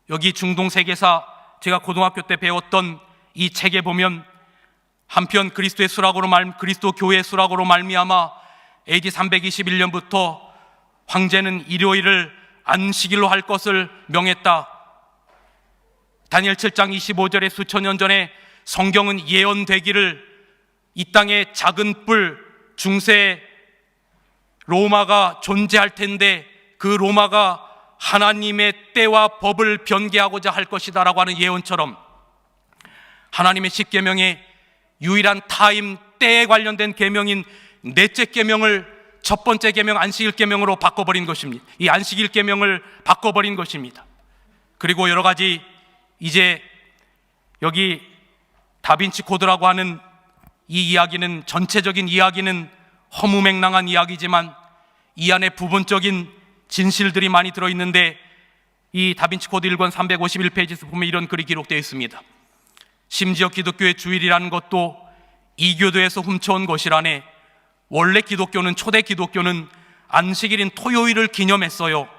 여기 중동 세계사 제가 고등학교 때 배웠던 이 책에 보면 한편 그리스도 교회의 수락으로 말미암아 AD 321년부터 황제는 일요일을 안식일로 할 것을 명했다. 다니엘 7장 25절에 수천 년 전에 성경은 예언되기를 이 땅에 작은 뿔 중세 로마가 존재할 텐데 그 로마가 하나님의 때와 법을 변개하고자 할 것이다 라고 하는 예언처럼 하나님의 십계명의 유일한 타임 때에 관련된 계명인 넷째 계명을 첫 번째 계명 안식일 계명으로 바꿔버린 것입니다. 이 안식일 계명을 바꿔버린 것입니다. 그리고 여러 가지, 이제 여기 다빈치 코드라고 하는 이 이야기는, 전체적인 이야기는 허무맹랑한 이야기지만 이 안에 부분적인 진실들이 많이 들어있는데, 이 다빈치 코드 1권 351페이지에서 보면 이런 글이 기록되어 있습니다. 심지어 기독교의 주일이라는 것도 이교도에서 훔쳐온 것이라네. 원래 기독교는, 초대 기독교는 안식일인 토요일을 기념했어요.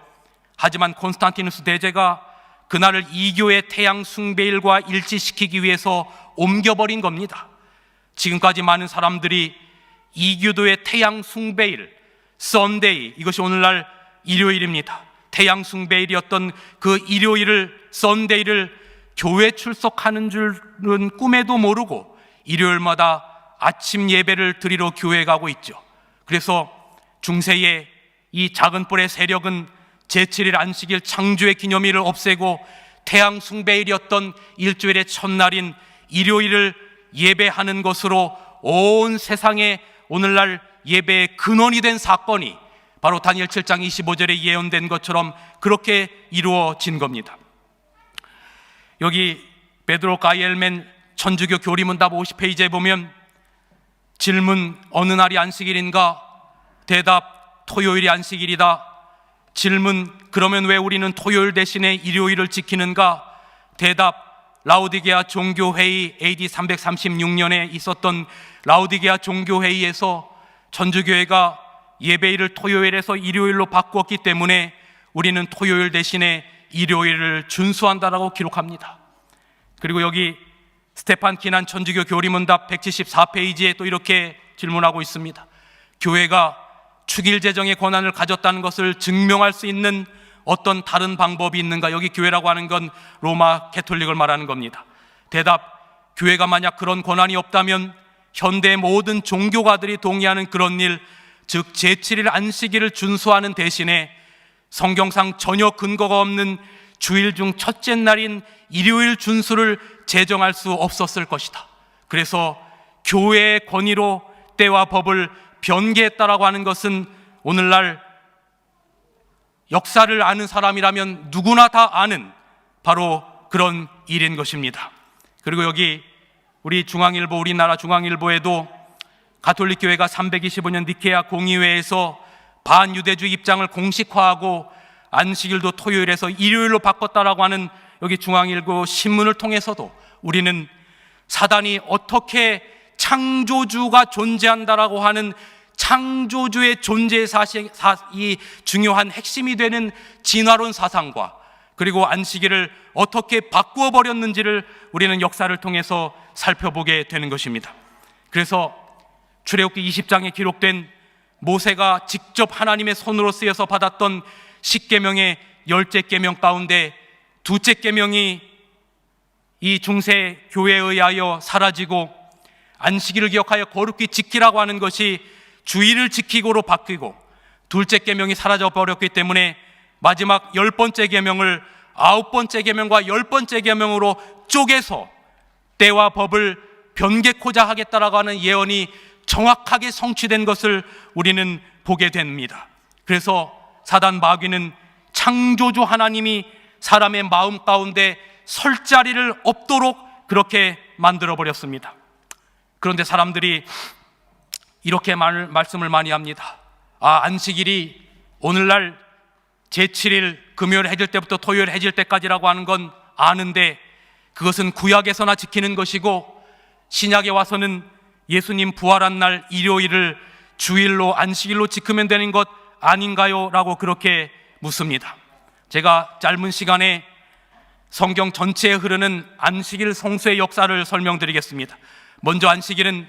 하지만 콘스탄티누스 대제가 그날을 이교의 태양 숭배일과 일치시키기 위해서 옮겨버린 겁니다. 지금까지 많은 사람들이 이교도의 태양 숭배일, 썬데이, 이것이 오늘날 일요일입니다. 태양 숭배일이었던 그 일요일을, 썬데이를 교회 출석하는 줄은 꿈에도 모르고 일요일마다 아침 예배를 드리러 교회에 가고 있죠. 그래서 중세의 이 작은 뿔의 세력은 제7일 안식일 창조의 기념일을 없애고 태양 숭배일이었던 일주일의 첫날인 일요일을 예배하는 것으로 온 세상에 오늘날 예배의 근원이 된 사건이 바로 다니엘 7장 25절에 예언된 것처럼 그렇게 이루어진 겁니다. 여기 베드로 가이엘맨 천주교 교리문답 50페이지에 보면 질문, 어느 날이 안식일인가? 대답, 토요일이 안식일이다. 질문, 그러면 왜 우리는 토요일 대신에 일요일을 지키는가? 대답, 라오디게아 종교회의, AD 336년에 있었던 라오디게아 종교회의에서 천주교회가 예배일을 토요일에서 일요일로 바꾸었기 때문에 우리는 토요일 대신에 일요일을 준수한다라고 기록합니다. 그리고 여기 스테판 키난 천주교 교리문답 174페이지에 또 이렇게 질문하고 있습니다. 교회가 축일 제정의 권한을 가졌다는 것을 증명할 수 있는 어떤 다른 방법이 있는가? 여기 교회라고 하는 건 로마 캐톨릭을 말하는 겁니다. 대답, 교회가 만약 그런 권한이 없다면 현대 모든 종교가들이 동의하는 그런 일, 즉 제7일 안식일을 준수하는 대신에 성경상 전혀 근거가 없는 주일 중 첫째 날인 일요일 준수를 제정할 수 없었을 것이다. 그래서 교회의 권위로 때와 법을 변개했다라고 하는 것은 오늘날 역사를 아는 사람이라면 누구나 다 아는 바로 그런 일인 것입니다. 그리고 여기 우리 중앙일보, 우리나라 중앙일보에도 가톨릭 교회가 325년 니케아 공의회에서 반유대주의 입장을 공식화하고 안식일도 토요일에서 일요일로 바꿨다라고 하는 여기 중앙일보 신문을 통해서도 우리는 사단이 어떻게 창조주가 존재한다라고 하는 창조주의 존재 이 중요한 핵심이 되는 진화론 사상과 그리고 안식일을 어떻게 바꾸어 버렸는지를 우리는 역사를 통해서 살펴보게 되는 것입니다. 그래서 출애굽기 20장에 기록된 모세가 직접 하나님의 손으로 쓰여서 받았던 10계명의 10째 계명 가운데 두째 계명이 이 중세 교회에 의하여 사라지고 안식일을 기억하여 거룩히 지키라고 하는 것이 주일을 지키고로 바뀌고 둘째 계명이 사라져 버렸기 때문에 마지막 10번째 계명을 9번째 계명과 10번째 계명으로 쪼개서 때와 법을 변개코자 하겠다라고 하는 예언이 정확하게 성취된 것을 우리는 보게 됩니다. 그래서 사단 마귀는 창조주 하나님이 사람의 마음 가운데 설 자리를 없도록 그렇게 만들어 버렸습니다. 그런데 사람들이 이렇게 말씀을 많이 합니다. 안식일이 오늘날 제7일 금요일 해질 때부터 토요일 해질 때까지라고 하는 건 아는데 그것은 구약에서나 지키는 것이고 신약에 와서는 예수님 부활한 날 일요일을 주일로 안식일로 지키면 되는 것 아닌가요? 라고 그렇게 묻습니다. 제가 짧은 시간에 성경 전체에 흐르는 안식일 성수의 역사를 설명드리겠습니다. 먼저 안식일은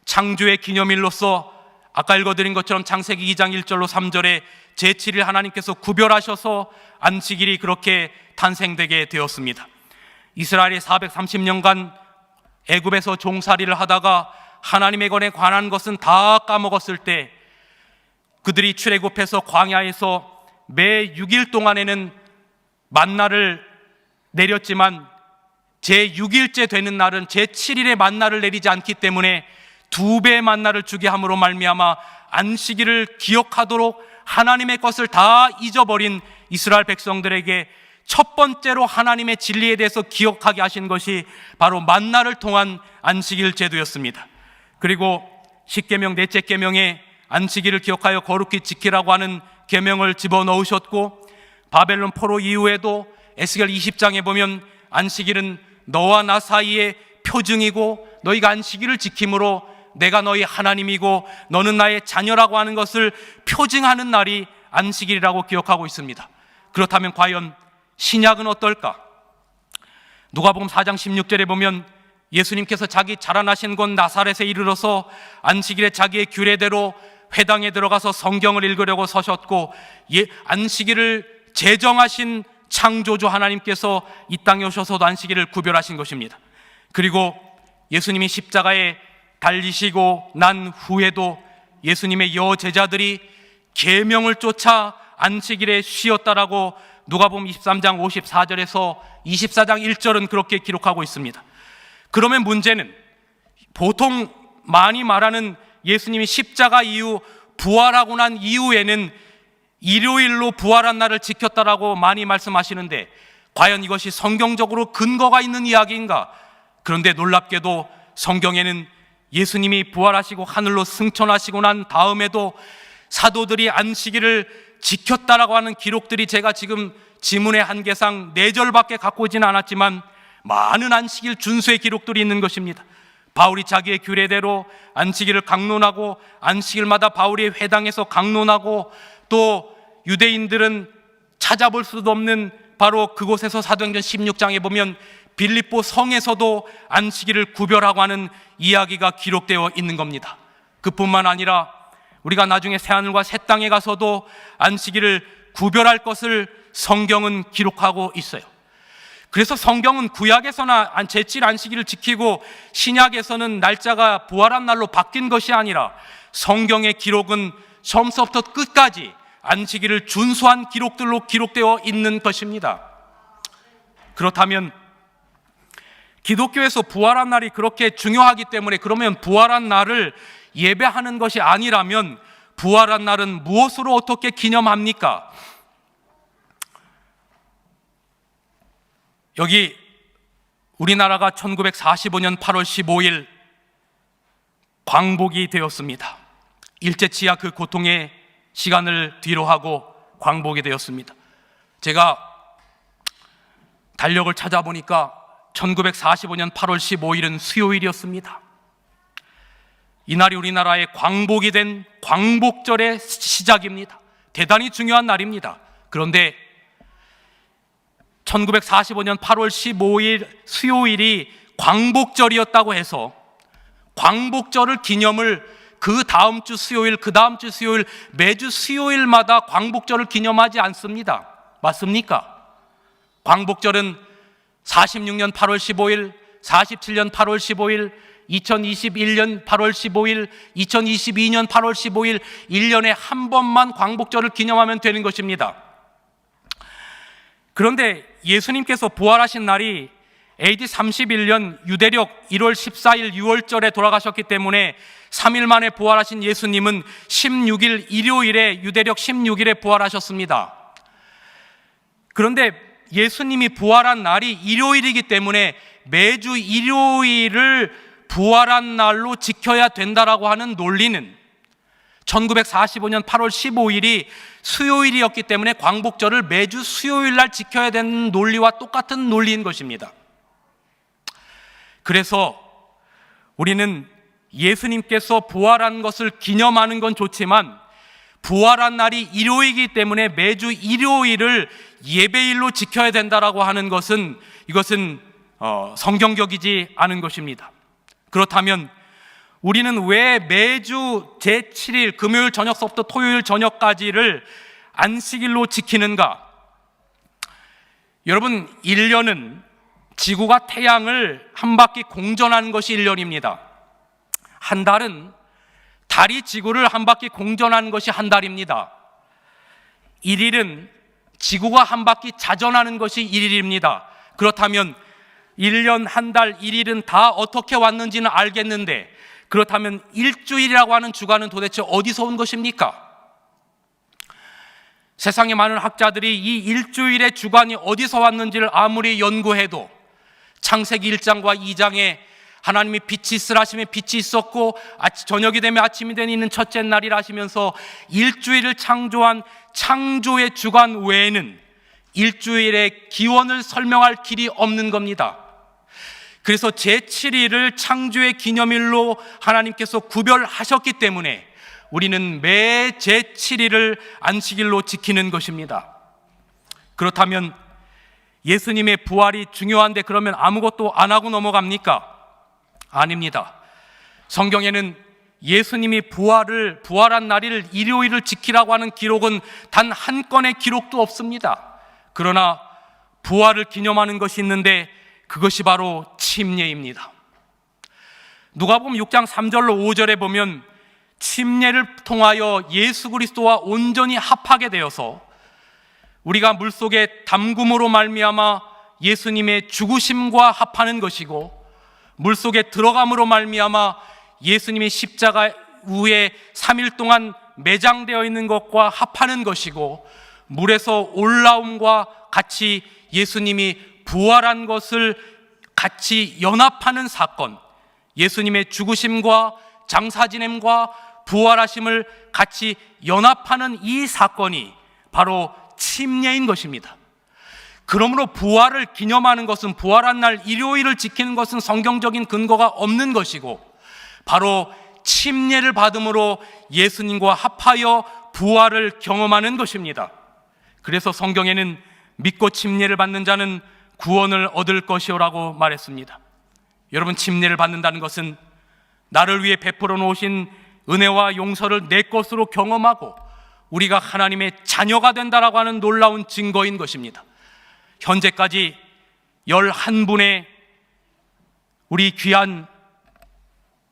창조의 기념일로서 아까 읽어드린 것처럼 창세기 2장 1절로 3절에 제7일 하나님께서 구별하셔서 안식일이 그렇게 탄생되게 되었습니다. 이스라엘이 430년간 애굽에서 종살이를 하다가 하나님의 권에 관한 것은 다 까먹었을 때 그들이 출애굽해서 광야에서 매 6일 동안에는 만나를 내렸지만 제6일째 되는 날은 제7일에 만나를 내리지 않기 때문에 2배의 만나를 주게 함으로 말미암아 안식일을 기억하도록 하나님의 것을 다 잊어버린 이스라엘 백성들에게 첫 번째로 하나님의 진리에 대해서 기억하게 하신 것이 바로 만나를 통한 안식일 제도였습니다. 그리고 10계명 넷째 계명에 안식일을 기억하여 거룩히 지키라고 하는 계명을 집어넣으셨고 바벨론 포로 이후에도 에스겔 20장에 보면 안식일은 너와 나 사이의 표징이고 너희가 안식일을 지킴으로 내가 너희 하나님이고 너는 나의 자녀라고 하는 것을 표징하는 날이 안식일이라고 기억하고 있습니다. 그렇다면 과연 신약은 어떨까? 누가복음 4장 16절에 보면 예수님께서 자기 자라나신 곳 나사렛에 이르러서 안식일에 자기의 규례대로 회당에 들어가서 성경을 읽으려고 서셨고 안식일을 제정하신 창조주 하나님께서 이 땅에 오셔서도 안식일을 구별하신 것입니다. 그리고 예수님이 십자가에 달리시고 난 후에도 예수님의 여제자들이 계명을 쫓아 안식일에 쉬었다라고 누가복음 23장 54절에서 24장 1절은 그렇게 기록하고 있습니다. 그러면 문제는 보통 많이 말하는 예수님이 십자가 이후 부활하고 난 이후에는 일요일로 부활한 날을 지켰다라고 많이 말씀하시는데 과연 이것이 성경적으로 근거가 있는 이야기인가? 그런데 놀랍게도 성경에는 예수님이 부활하시고 하늘로 승천하시고 난 다음에도 사도들이 안식일을 지켰다라고 하는 기록들이 제가 지금 지문의 한계상 4절밖에 갖고 오지는 않았지만 많은 안식일 준수의 기록들이 있는 것입니다. 바울이 자기의 규례대로 안식일을 강론하고 안식일마다 바울이 회당에서 강론하고 또 유대인들은 찾아볼 수도 없는 바로 그곳에서 사도행전 16장에 보면 빌립보 성에서도 안식일을 구별하고 하는 이야기가 기록되어 있는 겁니다. 그뿐만 아니라 우리가 나중에 새하늘과 새 땅에 가서도 안식일을 구별할 것을 성경은 기록하고 있어요. 그래서 성경은 구약에서나 제7 안식일을 지키고 신약에서는 날짜가 부활한 날로 바뀐 것이 아니라 성경의 기록은 처음부터 끝까지 안식일을 준수한 기록들로 기록되어 있는 것입니다. 그렇다면 기독교에서 부활한 날이 그렇게 중요하기 때문에 그러면 부활한 날을 예배하는 것이 아니라면 부활한 날은 무엇으로 어떻게 기념합니까? 여기 우리나라가 1945년 8월 15일 광복이 되었습니다. 일제치하 그 고통의 시간을 뒤로하고 광복이 되었습니다. 제가 달력을 찾아보니까 1945년 8월 15일은 수요일이었습니다. 이날이 우리나라의 광복이 된 광복절의 시작입니다. 대단히 중요한 날입니다. 그런데 1945년 8월 15일 수요일이 광복절이었다고 해서 광복절을 기념을 그 다음 주 수요일, 그 다음 주 수요일, 매주 수요일마다 광복절을 기념하지 않습니다. 맞습니까? 광복절은 46년 8월 15일, 47년 8월 15일, 2021년 8월 15일, 2022년 8월 15일 1년에 한 번만 광복절을 기념하면 되는 것입니다. 그런데 예수님께서 부활하신 날이 AD 31년 유대력 1월 14일 6월절에 돌아가셨기 때문에 3일 만에 부활하신 예수님은 16일 일요일에 유대력 16일에 부활하셨습니다. 그런데 예수님이 부활한 날이 일요일이기 때문에 매주 일요일을 부활한 날로 지켜야 된다라고 하는 논리는 1945년 8월 15일이 수요일이었기 때문에 광복절을 매주 수요일 날 지켜야 되는 논리와 똑같은 논리인 것입니다. 그래서 우리는 예수님께서 부활한 것을 기념하는 건 좋지만 부활한 날이 일요일이기 때문에 매주 일요일을 예배일로 지켜야 된다라고 하는 것은 이것은 성경적이지 않은 것입니다. 그렇다면 우리는 왜 매주 제7일 금요일 저녁서부터 토요일 저녁까지를 안식일로 지키는가? 여러분, 1년은 지구가 태양을 한 바퀴 공전하는 것이 1년입니다. 한 달은 달이 지구를 한 바퀴 공전하는 것이 한 달입니다. 1일은 지구가 한 바퀴 자전하는 것이 1일입니다. 그렇다면 1년, 한 달, 1일은 다 어떻게 왔는지는 알겠는데 그렇다면 일주일이라고 하는 주간은 도대체 어디서 온 것입니까? 세상에 많은 학자들이 이 일주일의 주간이 어디서 왔는지를 아무리 연구해도 창세기 1장과 2장에 하나님이 빛이 있으라 하시면 빛이 있었고 저녁이 되면 아침이 되는 첫째 날이라 하시면서 일주일을 창조한 창조의 주간 외에는 일주일의 기원을 설명할 길이 없는 겁니다. 그래서 제7일을 창조의 기념일로 하나님께서 구별하셨기 때문에 우리는 매 제7일을 안식일로 지키는 것입니다. 그렇다면 예수님의 부활이 중요한데 그러면 아무것도 안 하고 넘어갑니까? 아닙니다. 성경에는 예수님이 부활한 날을 일요일을 지키라고 하는 기록은 단 한 건의 기록도 없습니다. 그러나 부활을 기념하는 것이 있는데 그것이 바로 침례입니다. 누가복음 6장 3절로 5절에 보면 침례를 통하여 예수 그리스도와 온전히 합하게 되어서 우리가 물속에 담금으로 말미암아 예수님의 죽으심과 합하는 것이고 물속에 들어감으로 말미암아 예수님이 십자가 위에 3일 동안 매장되어 있는 것과 합하는 것이고 물에서 올라옴과 같이 예수님이 부활한 것을 같이 연합하는 사건, 예수님의 죽으심과 장사 지냄과 부활하심을 같이 연합하는 이 사건이 바로 침례인 것입니다. 그러므로 부활을 기념하는 것은, 부활한 날 일요일을 지키는 것은 성경적인 근거가 없는 것이고 바로 침례를 받음으로 예수님과 합하여 부활을 경험하는 것입니다. 그래서 성경에는 믿고 침례를 받는 자는 구원을 얻을 것이오라고 말했습니다. 여러분, 침례를 받는다는 것은 나를 위해 베풀어 놓으신 은혜와 용서를 내 것으로 경험하고 우리가 하나님의 자녀가 된다라고 하는 놀라운 증거인 것입니다. 현재까지 11분의 우리 귀한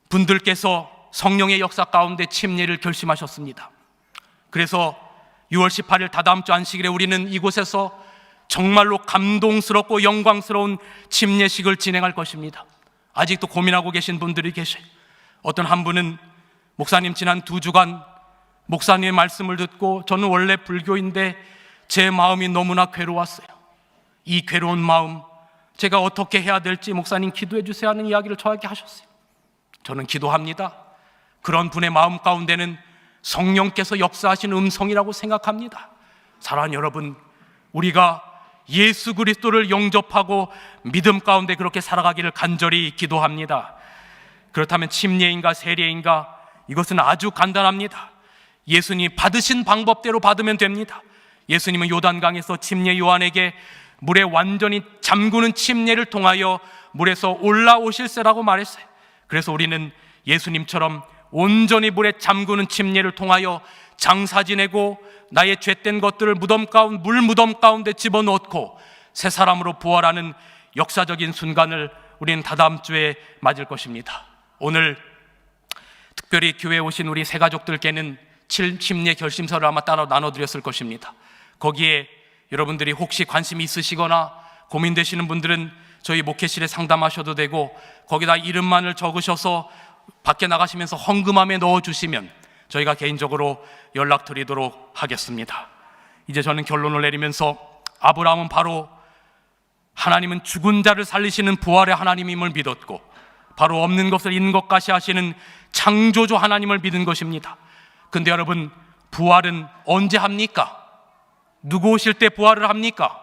분들께서 성령의 역사 가운데 침례를 결심하셨습니다. 그래서 6월 18일 다다음 주 안식일에 우리는 이곳에서 정말로 감동스럽고 영광스러운 침례식을 진행할 것입니다. 아직도 고민하고 계신 분들이 계셔요. 어떤 한 분은 목사님, 지난 2주간 목사님의 말씀을 듣고 저는 원래 불교인데 제 마음이 너무나 괴로웠어요. 이 괴로운 마음 제가 어떻게 해야 될지 목사님 기도해 주세요 하는 이야기를 저에게 하셨어요. 저는 기도합니다. 그런 분의 마음 가운데는 성령께서 역사하신 음성이라고 생각합니다. 사랑하는 여러분, 우리가 예수 그리스도를 영접하고 믿음 가운데 그렇게 살아가기를 간절히 기도합니다. 그렇다면 침례인가 세례인가, 이것은 아주 간단합니다. 예수님이 받으신 방법대로 받으면 됩니다. 예수님은 요단강에서 침례 요한에게 물에 완전히 잠그는 침례를 통하여 물에서 올라오실세라고 말했어요. 그래서 우리는 예수님처럼 온전히 물에 잠그는 침례를 통하여 장사 지내고 나의 죄된 것들을 물 무덤 가운데 집어넣고 새 사람으로 부활하는 역사적인 순간을 우리는 다다음 주에 맞을 것입니다. 오늘 특별히 교회에 오신 우리 새가족들께는 침례 결심서를 아마 따로 나눠드렸을 것입니다. 거기에 여러분들이 혹시 관심이 있으시거나 고민되시는 분들은 저희 목회실에 상담하셔도 되고, 거기다 이름만을 적으셔서 밖에 나가시면서 헌금함에 넣어주시면 저희가 개인적으로 연락드리도록 하겠습니다. 이제 저는 결론을 내리면서, 아브라함은 바로 하나님은 죽은 자를 살리시는 부활의 하나님임을 믿었고, 바로 없는 것을 있는 것 같이 하시는 창조주 하나님을 믿은 것입니다. 근데 여러분, 부활은 언제 합니까? 누구 오실 때 부활을 합니까?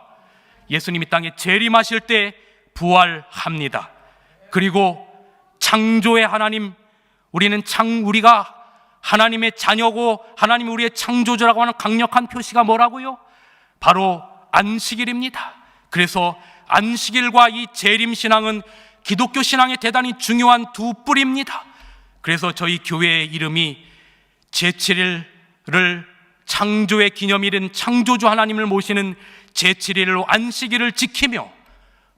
예수님이 땅에 재림하실 때 부활합니다. 그리고 창조의 하나님, 우리가 하나님의 자녀고 하나님이 우리의 창조주라고 하는 강력한 표시가 뭐라고요? 바로 안식일입니다. 그래서 안식일과 이 재림신앙은 기독교 신앙의 대단히 중요한 두 뿔입니다. 그래서 저희 교회의 이름이 제7일을 창조의 기념일인 창조주 하나님을 모시는 제7일로 안식일을 지키며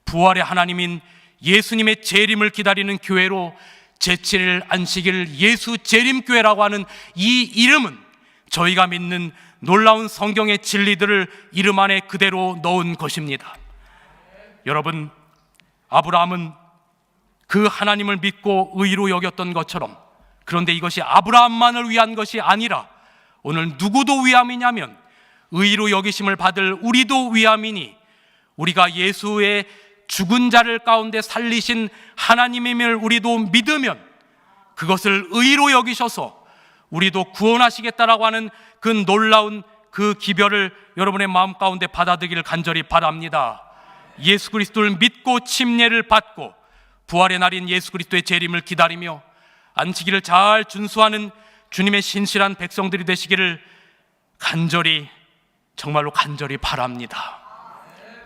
부활의 하나님인 예수님의 재림을 기다리는 교회로 제7일 안식일 예수 재림교회라고 하는 이 이름은 저희가 믿는 놀라운 성경의 진리들을 이름 안에 그대로 넣은 것입니다. 여러분, 아브라함은 그 하나님을 믿고 의로 여겼던 것처럼, 그런데 이것이 아브라함만을 위한 것이 아니라 오늘 누구도 위함이냐면 의로 여기심을 받을 우리도 위함이니, 우리가 예수의 죽은 자를 가운데 살리신 하나님임을 우리도 믿으면 그것을 의로 여기셔서 우리도 구원하시겠다라고 하는 그 놀라운 그 기별을 여러분의 마음 가운데 받아들이기를 간절히 바랍니다. 예수 그리스도를 믿고 침례를 받고 부활의 날인 예수 그리스도의 재림을 기다리며 안식일을 잘 준수하는 주님의 신실한 백성들이 되시기를 간절히, 정말로 간절히 바랍니다.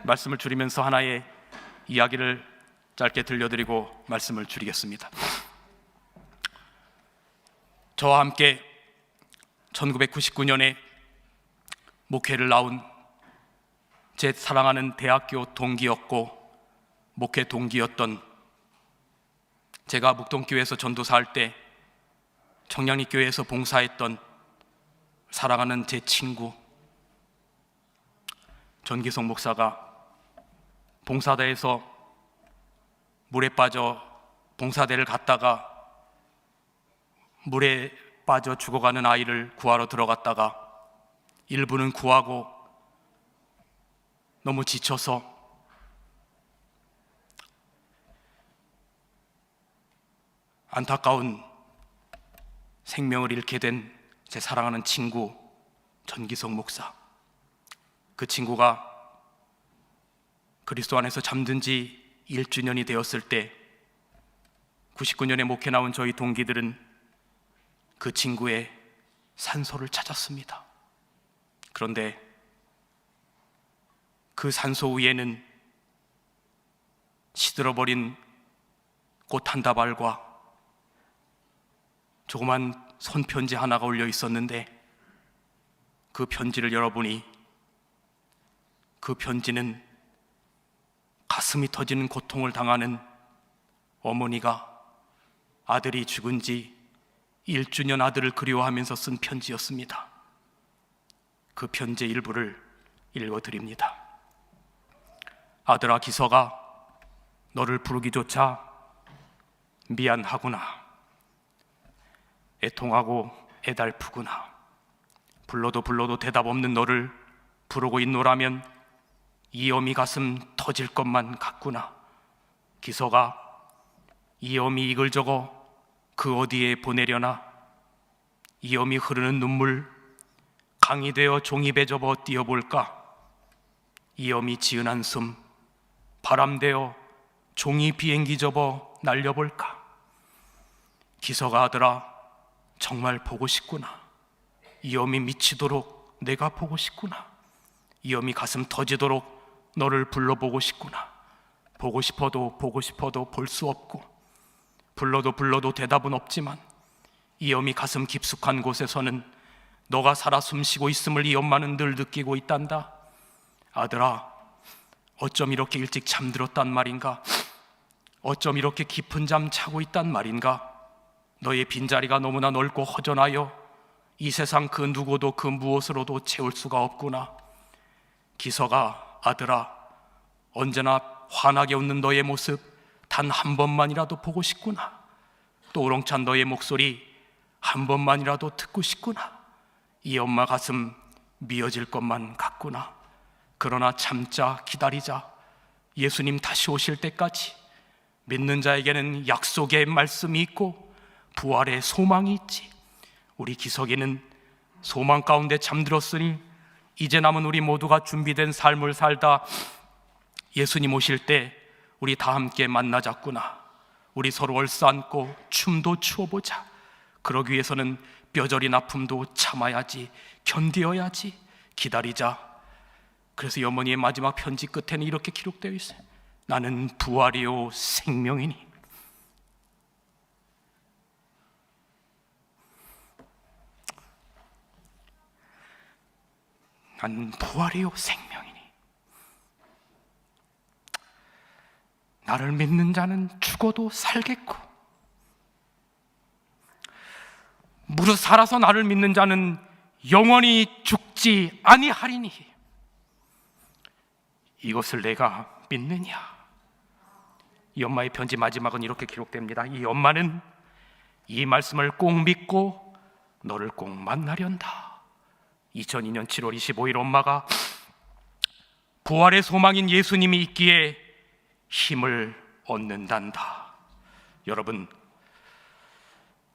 말씀을 줄이면서 하나의 이야기를 짧게 들려드리고 말씀을 줄이겠습니다. 저와 함께 1999년에 목회를 나온 제 사랑하는 대학교 동기였고 목회 동기였던, 제가 묵동교회에서 전도사할 때 청량리교회에서 봉사했던 사랑하는 제 친구 전기성 목사가 봉사대에서 물에 빠져 봉사대를 갔다가 물에 빠져 죽어가는 아이를 구하러 들어갔다가 일부는 구하고 너무 지쳐서 안타까운 생명을 잃게 된 제 사랑하는 친구 전기성 목사, 그 친구가 그리스도 안에서 잠든 지 1주년이 되었을 때 99년에 목회 나온 저희 동기들은 그 친구의 산소를 찾았습니다. 그런데 그 산소 위에는 시들어버린 꽃 한 다발과 조그만 손편지 하나가 올려 있었는데, 그 편지를 열어보니 그 편지는 가슴이 터지는 고통을 당하는 어머니가 아들이 죽은 지 1주년 아들을 그리워하면서 쓴 편지였습니다. 그 편지의 일부를 읽어드립니다. 아들아, 기서가 너를 부르기조차 미안하구나, 애통하고 애달프구나. 불러도 대답 없는 너를 부르고 있노라면 이 어미 가슴 터질 것만 같구나. 기서가 이 어미 이글 적어 그 어디에 보내려나. 이 어미 흐르는 눈물 강이 되어 종이배 접어 띄어볼까. 이 어미 지은 한숨 바람 되어 종이 비행기 접어 날려볼까. 기서가 아들아, 정말 보고 싶구나. 이 어미 미치도록 내가 보고 싶구나. 이 어미 가슴 터지도록 너를 불러보고 싶구나. 보고 싶어도 볼 수 없고, 불러도 대답은 없지만 이 어미 가슴 깊숙한 곳에서는 너가 살아 숨쉬고 있음을 이 엄마는 늘 느끼고 있단다. 아들아, 어쩜 이렇게 일찍 잠들었단 말인가? 어쩜 이렇게 깊은 잠 자고 있단 말인가? 너의 빈자리가 너무나 넓고 허전하여 이 세상 그 누구도 그 무엇으로도 채울 수가 없구나. 기서가 아들아, 언제나 환하게 웃는 너의 모습 단 한 번만이라도 보고 싶구나. 또 우렁찬 너의 목소리 한 번만이라도 듣고 싶구나. 이 엄마 가슴 미어질 것만 같구나. 그러나 참자, 기다리자. 예수님 다시 오실 때까지 믿는 자에게는 약속의 말씀이 있고 부활의 소망이 있지. 우리 기석이는 소망 가운데 잠들었으니 이제 남은 우리 모두가 준비된 삶을 살다 예수님 오실 때 우리 다 함께 만나자꾸나. 우리 서로 얼싸안고 춤도 추어보자. 그러기 위해서는 뼈저린 아픔도 참아야지, 견디어야지. 기다리자. 그래서 이 어머니의 마지막 편지 끝에는 이렇게 기록되어 있어요. 나는 부활이요 생명이니. 나는 부활이요 생명이니. 나를 믿는 자는 죽어도 살겠고, 무릇 살아서 나를 믿는 자는 영원히 죽지 아니하리니. 이것을 내가 믿느냐? 이 엄마의 편지 마지막은 이렇게 기록됩니다. 이 엄마는 이 말씀을 꼭 믿고 너를 꼭 만나련다. 2002년 7월 25일 엄마가 부활의 소망인 예수님이 있기에 힘을 얻는단다. 여러분,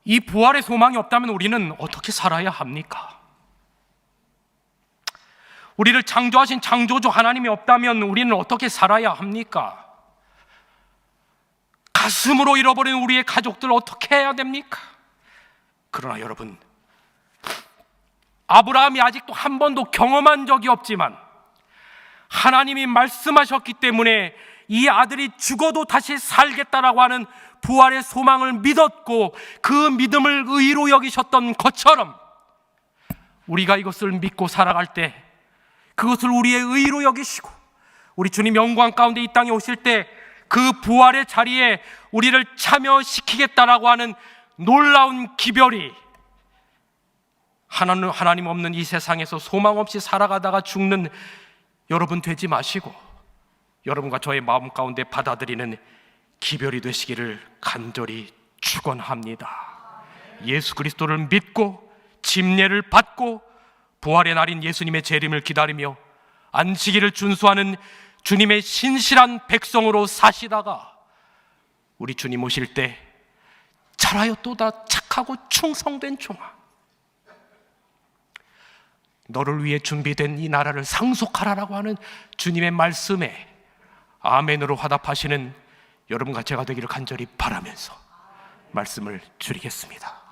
이 부활의 소망이 없다면 우리는 어떻게 살아야 합니까? 우리를 창조하신 창조주 하나님이 없다면 우리는 어떻게 살아야 합니까? 가슴으로 잃어버린 우리의 가족들 어떻게 해야 됩니까? 그러나 여러분, 아브라함이 아직도 한 번도 경험한 적이 없지만 하나님이 말씀하셨기 때문에 이 아들이 죽어도 다시 살겠다라고 하는 부활의 소망을 믿었고 그 믿음을 의로 여기셨던 것처럼 우리가 이것을 믿고 살아갈 때 그것을 우리의 의로 여기시고 우리 주님 영광 가운데 이 땅에 오실 때 그 부활의 자리에 우리를 참여시키겠다라고 하는 놀라운 기별이 하나님 없는 이 세상에서 소망 없이 살아가다가 죽는 여러분 되지 마시고 여러분과 저의 마음 가운데 받아들이는 기별이 되시기를 간절히 축원합니다. 예수 그리스도를 믿고 침례를 받고 부활의 날인 예수님의 재림을 기다리며 안식일을 준수하는 주님의 신실한 백성으로 사시다가 우리 주님 오실 때 잘하였도다 착하고 충성된 종아, 너를 위해 준비된 이 나라를 상속하라라고 하는 주님의 말씀에 아멘으로 화답하시는 여러분과 제가 되기를 간절히 바라면서 말씀을 줄이겠습니다.